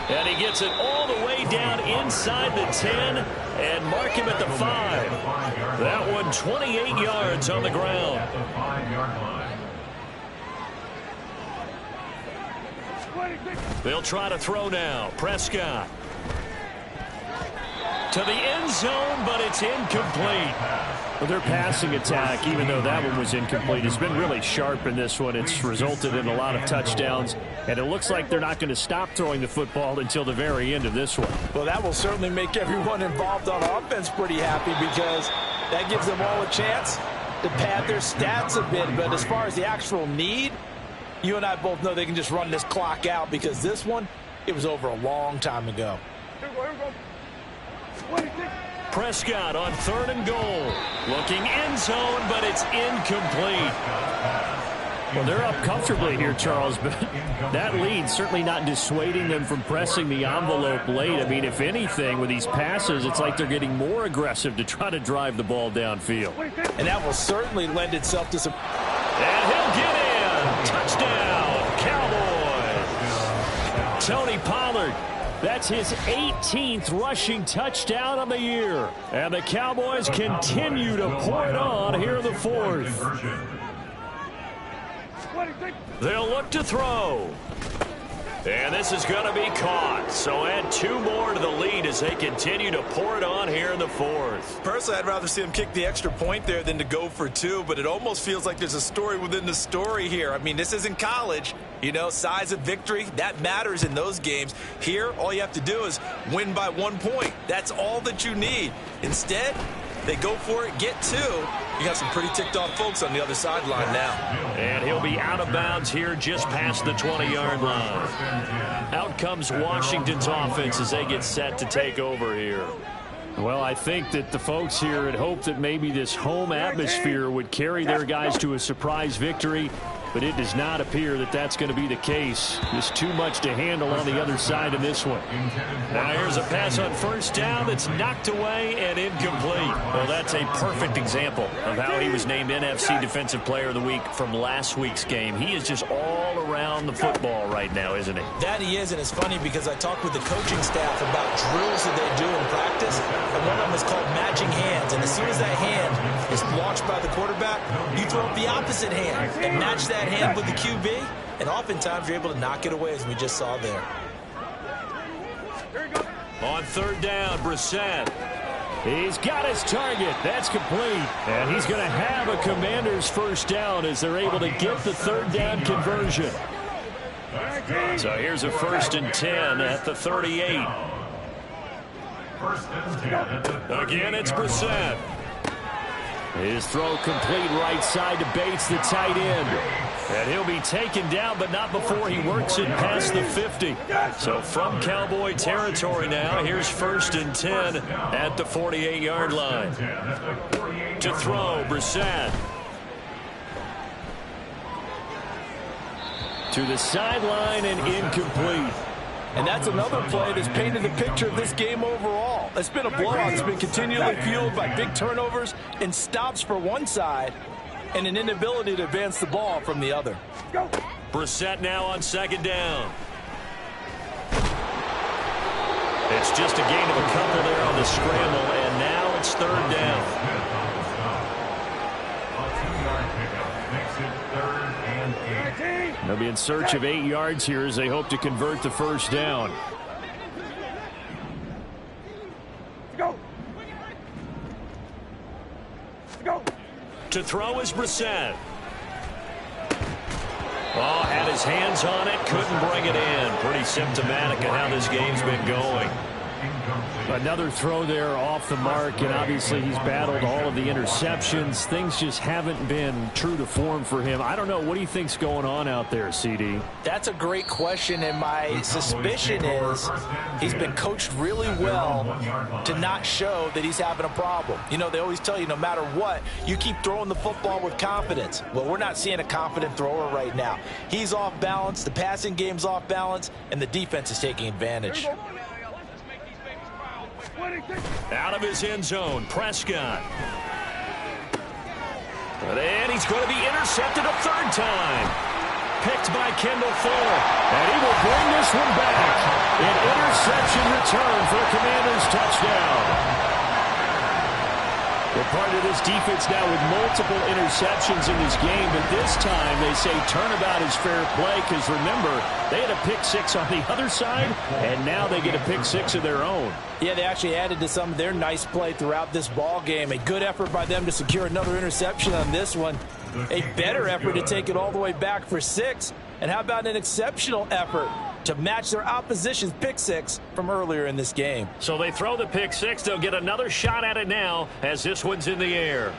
And he gets it all the way down inside the 10 and mark him at the 5. That one 28 yards on the ground. They'll try to throw now. Prescott to the end zone, but it's incomplete. Well, their passing attack, even though that one was incomplete, has been really sharp in this one. It's resulted in a lot of touchdowns, and it looks like they're not going to stop throwing the football until the very end of this one. Well, that will certainly make everyone involved on offense pretty happy because that gives them all a chance to pad their stats a bit. But as far as the actual need, you and I both know they can just run this clock out because this one, it was over a long time ago. Prescott on 3rd and goal. Looking end zone, but it's incomplete. Well, they're up comfortably here, Charles, but that lead certainly not dissuading them from pressing the envelope late. I mean, if anything, with these passes, it's like they're getting more aggressive to try to drive the ball downfield. And that will certainly lend itself to some... And he'll get in. Touchdown, Cowboys. Tony Pollard. That's his 18th rushing touchdown of the year. And the Cowboys continue to pour it on here in the 4th. They'll look to throw. And this is going to be caught. So add 2 more to the lead as they continue to pour it on here in the 4th. Personally, I'd rather see him kick the extra point there than to go for 2, but it almost feels like there's a story within the story here. I mean, this isn't college. You know, size of victory, that matters in those games. Here, all you have to do is win by 1 point. That's all that you need. Instead, they go for it, get 2. You got some pretty ticked off folks on the other sideline now. And he'll be out of bounds here just past the 20-yard line. Out comes Washington's offense as they get set to take over here. Well, I think that the folks here had hoped that maybe this home atmosphere would carry their guys to a surprise victory, but it does not appear that that's going to be the case. Just too much to handle on the other side of this one. Now here's a pass on first down that's knocked away and incomplete. Well, that's a perfect example of how he was named NFC Defensive Player of the Week from last week's game. He is just all around the football right now, isn't he? That he is, and it's funny because I talked with the coaching staff about drills that they do in practice, and one of them is called matching hands. And as soon as that hand is launched by the quarterback, you throw up the opposite hand and match that hand with the QB, and oftentimes you're able to knock it away, as we just saw there. On 3rd down, Brissett. He's got his target. That's complete. And he's going to have a Commander's first down as they're able to get the 3rd down conversion. So here's a 1st and 10 at the 38. Again, it's Brissett. His throw complete right side to Bates, the tight end. And he'll be taken down, but not before he works it past the 50. So from Cowboy territory now, here's 1st and 10 at the 48-yard line. To throw, Brissett. To the sideline and incomplete. And that's another play that's painted the picture of this game overall. It's been a blowout. It's been continually fueled by big turnovers and stops for one side and an inability to advance the ball from the other. Brissett now on 2nd down. It's just a gain of a couple there on the scramble, and now it's 3rd down. They'll be in search of 8 yards here as they hope to convert the 1st down. Go. Go. To throw is Brissett. Oh, had his hands on it, couldn't bring it in. Pretty symptomatic of how this game's been going. Another throw there off the mark, and obviously he's battled all of the interceptions. Things just haven't been true to form for him. I don't know. What do you think's going on out there, CD? That's a great question, and my suspicion is he's been coached really well to not show that he's having a problem. You know, they always tell you no matter what, you keep throwing the football with confidence. Well, we're not seeing a confident thrower right now. He's off balance, the passing game's off balance, and the defense is taking advantage. Out of his end zone, Prescott. And he's going to be intercepted a third time. Picked by Kendall Fuller. And he will bring this one back. An interception return for a Commanders touchdown. Well, part of this defense now with multiple interceptions in this game, but this time they say turnabout is fair play because, remember, they had a pick six on the other side, and now they get a pick six of their own. Yeah, they actually added to some of their nice play throughout this ball game. A good effort by them to secure another interception on this one. A better effort to take it all the way back for 6. And how about an exceptional effort to match their opposition's pick six from earlier in this game? So they throw the pick six. They'll get another shot at it now as this one's in the air.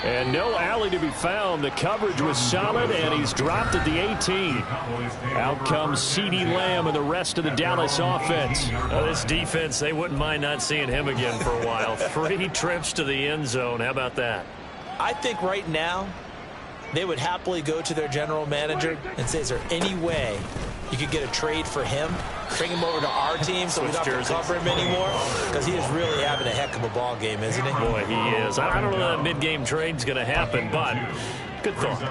And no alley to be found. The coverage was solid, and he's dropped at the 18. Out comes CeeDee Lamb and the rest of the Dallas offense. This defense, they wouldn't mind not seeing him again for a while. 3 trips to the end zone. How about that? I think right now they would happily go to their general manager and say, is there any way you could get a trade for him, bring him over to our team so we don't have to cover him anymore? Because he is really having a heck of a ball game, isn't he? Boy, he is. I don't know that mid-game trade's going to happen, but good thought.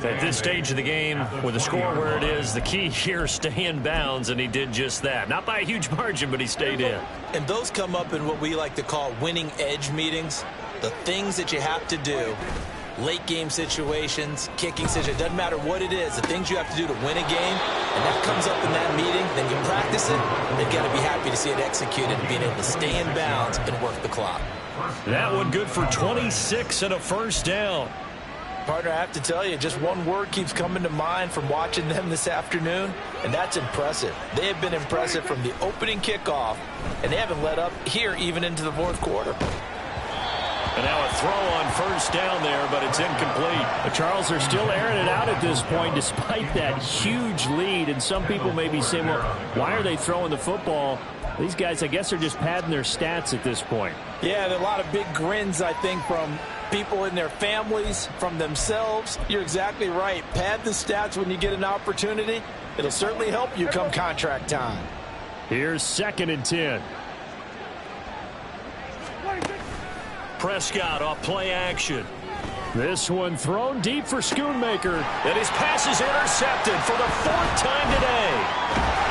At this stage of the game, with the score where it is, the key here, stay in bounds, and he did just that. Not by a huge margin, but he stayed in. And those come up in what we like to call winning edge meetings. The things that you have to do, late game situations, kicking situations, doesn't matter what it is, the things you have to do to win a game, and that comes up in that meeting, then you practice it, they've got to be happy to see it executed and being able to stay in bounds and work the clock. That one good for 26 and a first down. Partner, I have to tell you, just one word keeps coming to mind from watching them this afternoon, and that's impressive. They have been impressive from the opening kickoff, and they haven't let up here even into the fourth quarter. And now a throw on first down there, but it's incomplete. The Charles are still airing it out at this point despite that huge lead. And some people may be saying, well, why are they throwing the football? These guys, I guess, are just padding their stats at this point. Yeah, there are a lot of big grins, I think, from people in their families, from themselves. You're exactly right. Pad the stats when you get an opportunity. It'll certainly help you come contract time. Here's 2nd and 10. Prescott off play action. This one thrown deep for Schoonmaker. And his pass is intercepted for the 4th time today.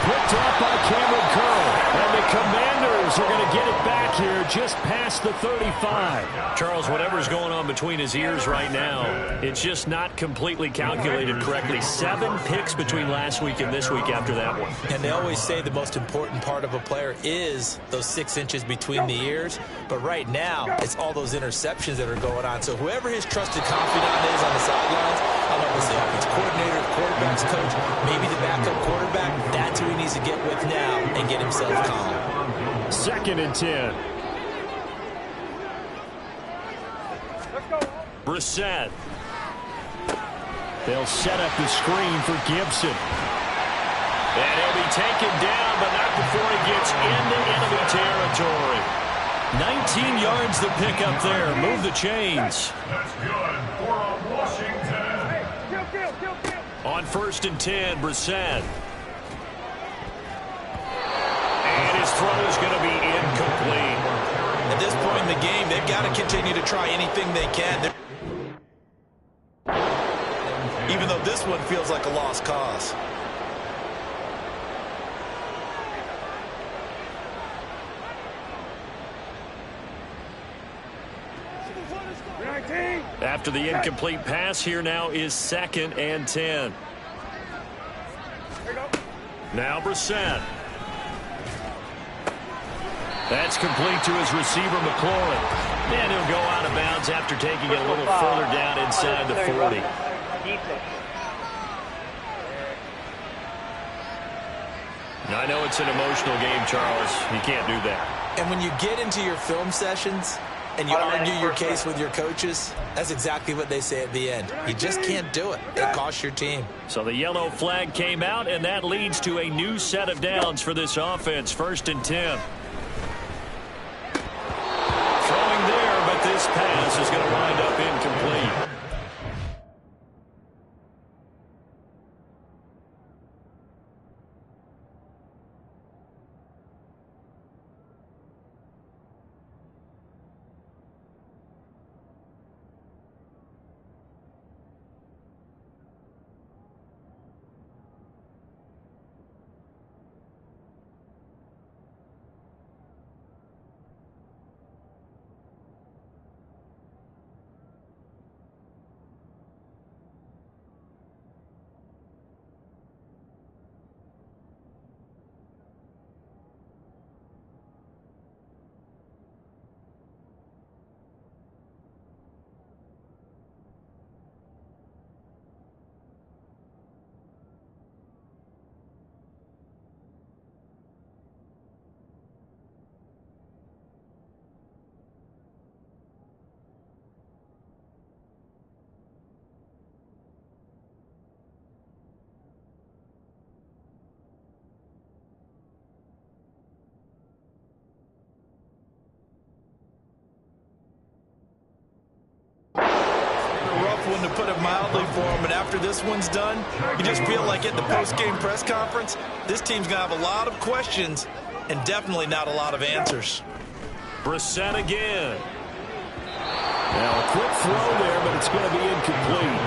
Picked off by Cameron Curl. And the Commanders are going to get it back here just past the 35. Charles, whatever's going on between his ears right now, it's just not completely calculated correctly. 7 picks between last week and this week after that one. And they always say the most important part of a player is those 6 inches between the ears. But right now, it's all those interceptions that are going on. So whoever his trusted confidant is on the sidelines, I don't know if it's the offense coordinator, the quarterback's coach, maybe the backup quarterback, that's who he needs to get with now and get himself calm. 2nd and 10. Brissett. They'll set up the screen for Gibson. And he'll be taken down, but not before he gets into enemy territory. 19 yards to pick up there. Move the chains. That's good for Washington. On 1st and 10, Brissett. And his throw is going to be incomplete. At this point in the game, they've got to continue to try anything they can. Even though this one feels like a lost cause. After the incomplete pass, here now is 2nd and 10. Now Brissett. That's complete to his receiver, McLaurin. And he'll go out of bounds after taking it a little further down inside the 40. I know it's an emotional game, Charles. You can't do that. And when you get into your film sessions and you argue your case with your coaches, that's exactly what they say at the end. You just can't do it. It costs your team. So the yellow flag came out, and that leads to a new set of downs for this offense. 1st and 10. Throwing there, but this pass is going to wind up incomplete. One, to put it mildly, for him, but after this one's done, you just feel like at the post-game press conference, this team's going to have a lot of questions and definitely not a lot of answers. Brissett again. Now a quick throw there, but it's going to be incomplete.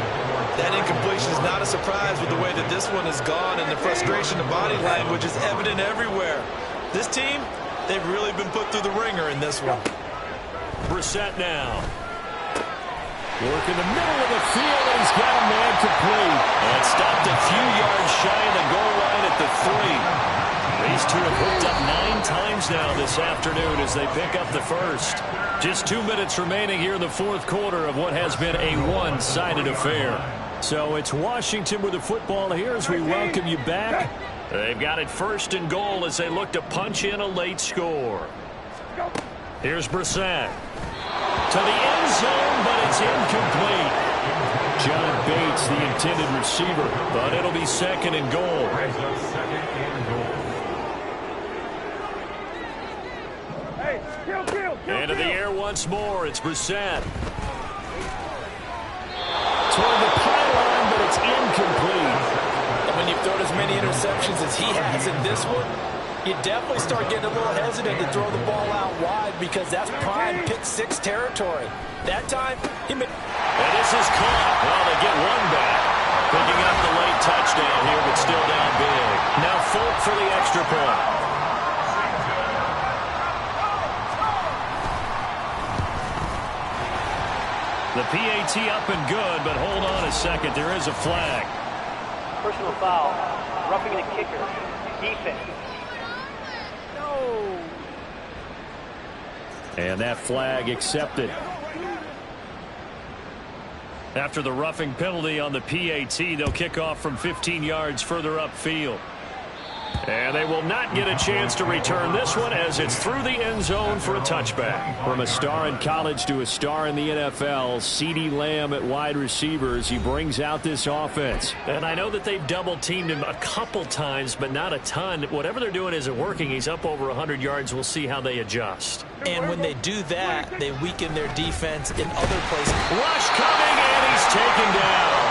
That incompletion is not a surprise with the way that this one has gone, and the frustration of body language is evident everywhere. This team, they've really been put through the ringer in this one. Brissett now. Work in the middle of the field, and he's got a man complete. And stopped a few yards shy of the goal line at the 3. These two have hooked up 9 times now this afternoon as they pick up the first. Just 2 minutes remaining here in the 4th quarter of what has been a one-sided affair. So it's Washington with the football here as we welcome you back. They've got it 1st and goal as they look to punch in a late score. Here's Brissett. To the end zone, but it's incomplete. John Bates, the intended receiver, but it'll be 2nd and goal. Into the air once more. It's Brissett. Toward the pylon, but it's incomplete. And when you've thrown as many interceptions as he has in this one, you definitely start getting a little hesitant to throw the ball out wide because that's prime pick-6 territory. That time, he made... And this is caught. Well, they get one back. Picking up the late touchdown here, but still down big. Now Folk for the extra point. The PAT up and good, but hold on a second. There is a flag. Personal foul. Roughing the kicker. Defense. And that flag accepted. After the roughing penalty on the PAT, they'll kick off from 15 yards further upfield. And they will not get a chance to return this one as it's through the end zone for a touchback. From a star in college to a star in the NFL, CeeDee Lamb at wide receivers. He brings out this offense. And I know that they've double-teamed him a couple times, but not a ton. Whatever they're doing isn't working. He's up over 100 yards. We'll see how they adjust. And when they do that, they weaken their defense in other places. Rush coming, and he's taken down.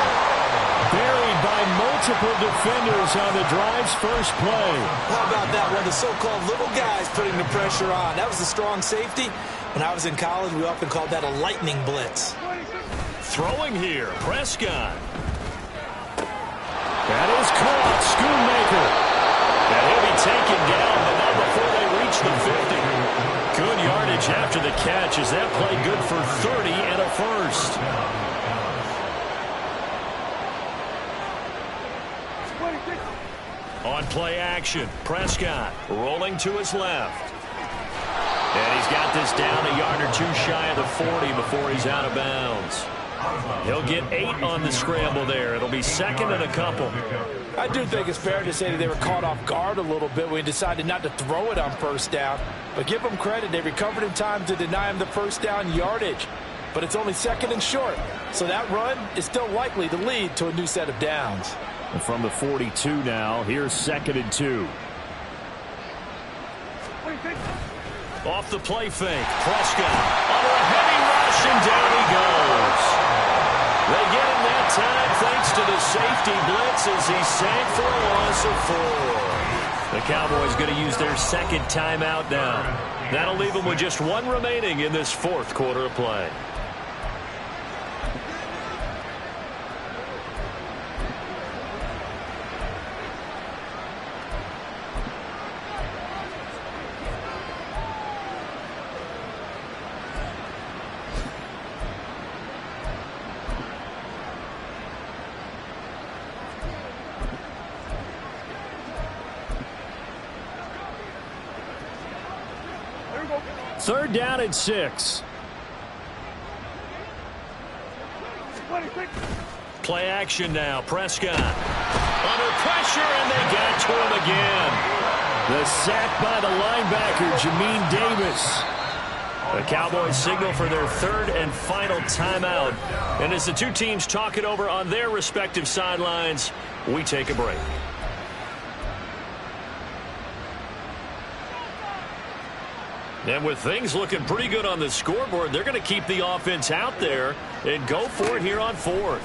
Buried by multiple defenders on the drive's first play. How about that one? The so-called little guys putting the pressure on. That was a strong safety. When I was in college, we often called that a lightning blitz. Throwing here, Prescott. That is caught, Schoonmaker. And he'll be taken down, but not before they reach the 50. Good yardage after the catch. Is that play good for 30 and a first? On play action, Prescott rolling to his left. And he's got this down a yard or two shy of the 40 before he's out of bounds. He'll get 8 on the scramble there. It'll be second and a couple. I do think it's fair to say that they were caught off guard a little bit when he decided not to throw it on first down. But give them credit. They recovered in time to deny him the first down yardage. But it's only second and short. So that run is still likely to lead to a new set of downs. And from the 42 now, here's second and 2. Off the play fake. Prescott under a heavy rush, and down he goes. They get him that time thanks to the safety blitz as he sank for a loss of 4. The Cowboys going to use their second timeout now. That'll leave them with just 1 remaining in this fourth quarter of play. Third down and 6. Play action now. Prescott under pressure, and they got to him again. The sack by the linebacker, Jamin Davis. The Cowboys signal for their third and final timeout. And as the two teams talk it over on their respective sidelines, we take a break. And with things looking pretty good on the scoreboard, they're going to keep the offense out there and go for it here on fourth.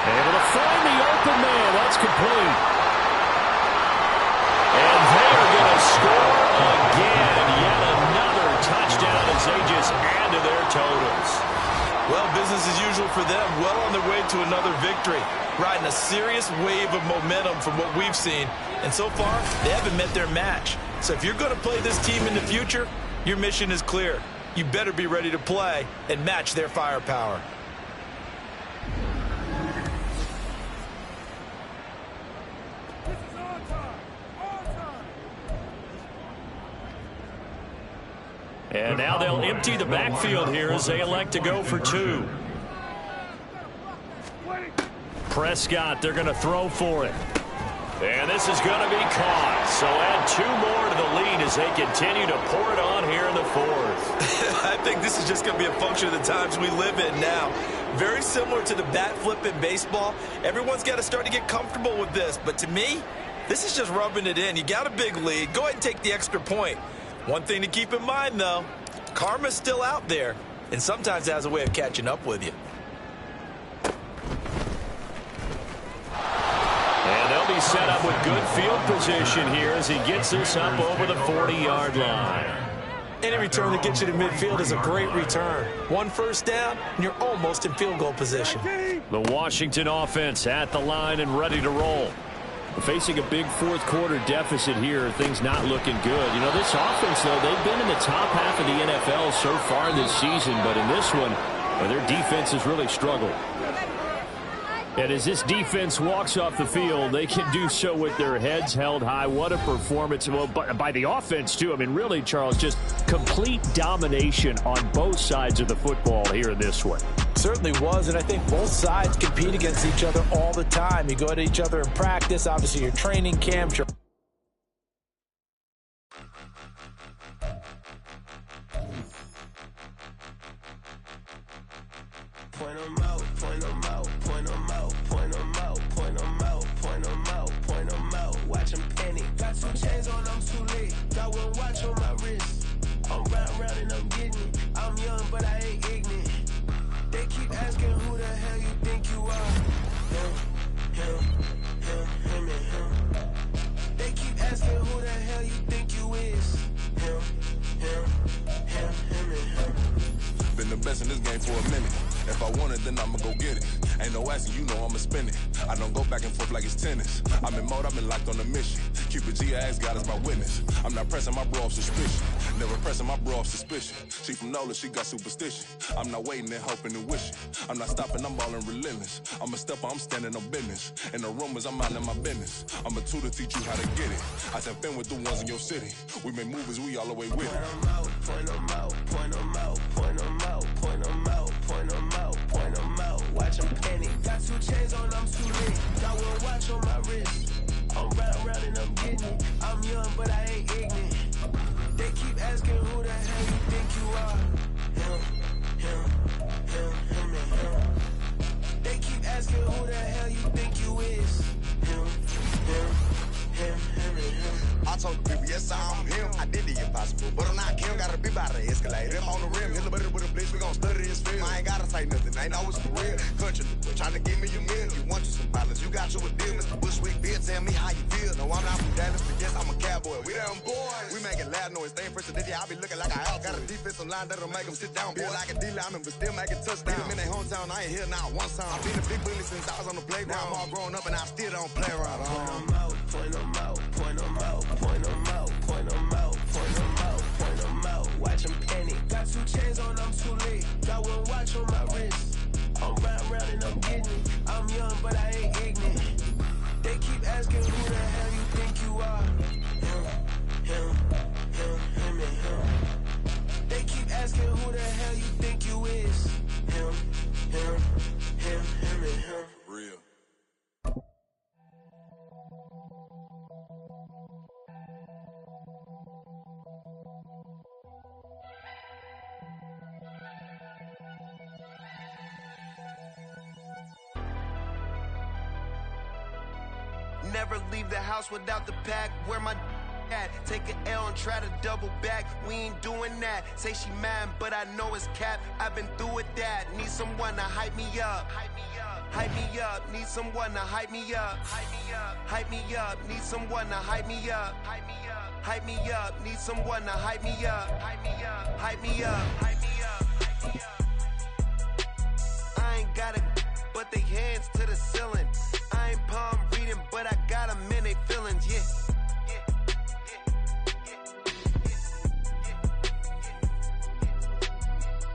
Able to find the open man. That's complete. And they're going to score again. Yet another touchdown as they just add to their totals. Well, business as usual for them. Well on their way to another victory. Riding a serious wave of momentum from what we've seen. And so far, they haven't met their match. So if you're going to play this team in the future, your mission is clear. You better be ready to play and match their firepower. And now they'll empty the backfield here as they elect to go for 2. Prescott, they're going to throw for it. And this is going to be caught. So add 2 more to the lead as they continue to pour it on here in the fourth. I think this is just going to be a function of the times we live in now. Very similar to the bat flip in baseball. Everyone's got to start to get comfortable with this. But to me, this is just rubbing it in. You got a big lead. Go ahead and take the extra point. One thing to keep in mind, though, karma's still out there. And sometimes it has a way of catching up with you. And they'll be set up with good field position here as he gets this up over the 40-yard line. Any return that gets you to midfield is a great return. 1 first down, and you're almost in field goal position. The Washington offense at the line and ready to roll. Facing a big fourth quarter deficit here, things not looking good. You know, this offense, though, they've been in the top half of the NFL so far this season, but in this one, their defense has really struggled. And as this defense walks off the field, they can do so with their heads held high. What a performance. Well, by the offense, too. I mean, really, Charles, just complete domination on both sides of the football here in this one. Certainly was, and I think both sides compete against each other all the time. You go at each other in practice, obviously your training camps. Point them out, point them out, point them out, point them out, point them out, point them out, point them out. Watch them panic. Got 2 chains on, I'm too late. Got 1 watch on my wrist. I'm round and I'm getting it. I'm young, but I ain't ignorant. They keep asking who the hell you think you are. Him, and him. They keep asking who the hell you think you is. Him, and him. Been the best in this game for a minute. If I want it, then I'ma go get it. Ain't no asking, you know I'ma spend it. I don't go back and forth like it's tennis. I'm in mode, I've been locked on a mission. Cupid G ass God is my witness. I'm not pressing my bro off suspicion. Never pressing my bro off suspicion. She from Nola, she got superstition. I'm not waiting and hoping and wishing. I'm not stopping, I'm balling relentless. I'm a stepper, I'm standing on business. In the rumors, I'm minding my business. I'm a tutor, teach you how to get it. I tap in with the ones in your city. We make movies, we all the way with it. Point them out, point them out, point them out, point them out, point them out. Hey, them on the rim, hit a better with a blitz, we gon' study his film. I ain't gotta say nothing, ain't know it's for real. Country, trying to give me a meal. You want you some balance, you got you a deal. Mr. Bushwick, Bill, tell me how you feel. No, I'm not from Dallas, but yes, I'm a cowboy. We them boys. We making loud noise, staying fresh today. I be looking like a out. Got a defensive line that'll make them sit down. Feel like a D-lineman, but still making touchdowns. Them in their hometown, I ain't here now one time. I've been a big bully since I was on the playground. Now I'm all grown up and I still don't play around. Point them out, point them out, point them out, point them out, point them out, point them out, point them out. Watch them panic. Got 2 chains on, I'm too late. Got 1 watch on my wrist. I'm round and I'm getting it. I'm young, but I ain't ignorant. They keep asking who the hell you think you are. Him, and him. They keep asking who the hell you think you is. Him, and him. Real. Never leave the house without the pack. Where my at? Take an L and try to double back. We ain't doing that. Say she mad, but I know it's cap. I've been through with that. Need someone to hype me up. Hype me up. Need someone to hype me up. Hype me up. Need someone to hype me up. Hype me up. Need someone to hype me up. Hype me up. I ain't got it, but they hands to the ceiling. I ain't palm reading, but I got them in they feelings, yeah.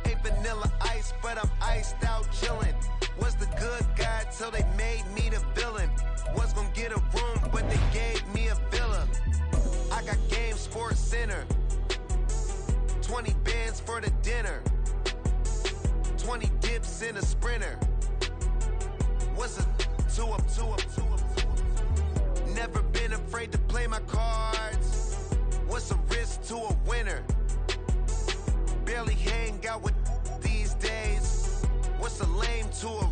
Ain't vanilla ice, but I'm iced out chillin'. Was the good guy till they made me the villain. Was gonna get a room, but they gave me a villa. I got Game Sports Center. 20 bands for the dinner. 20 dips in a sprinter. What's a 2 up? Never been afraid to play my cards. What's a risk to a winner? Barely hang out with these days. What's a lame to a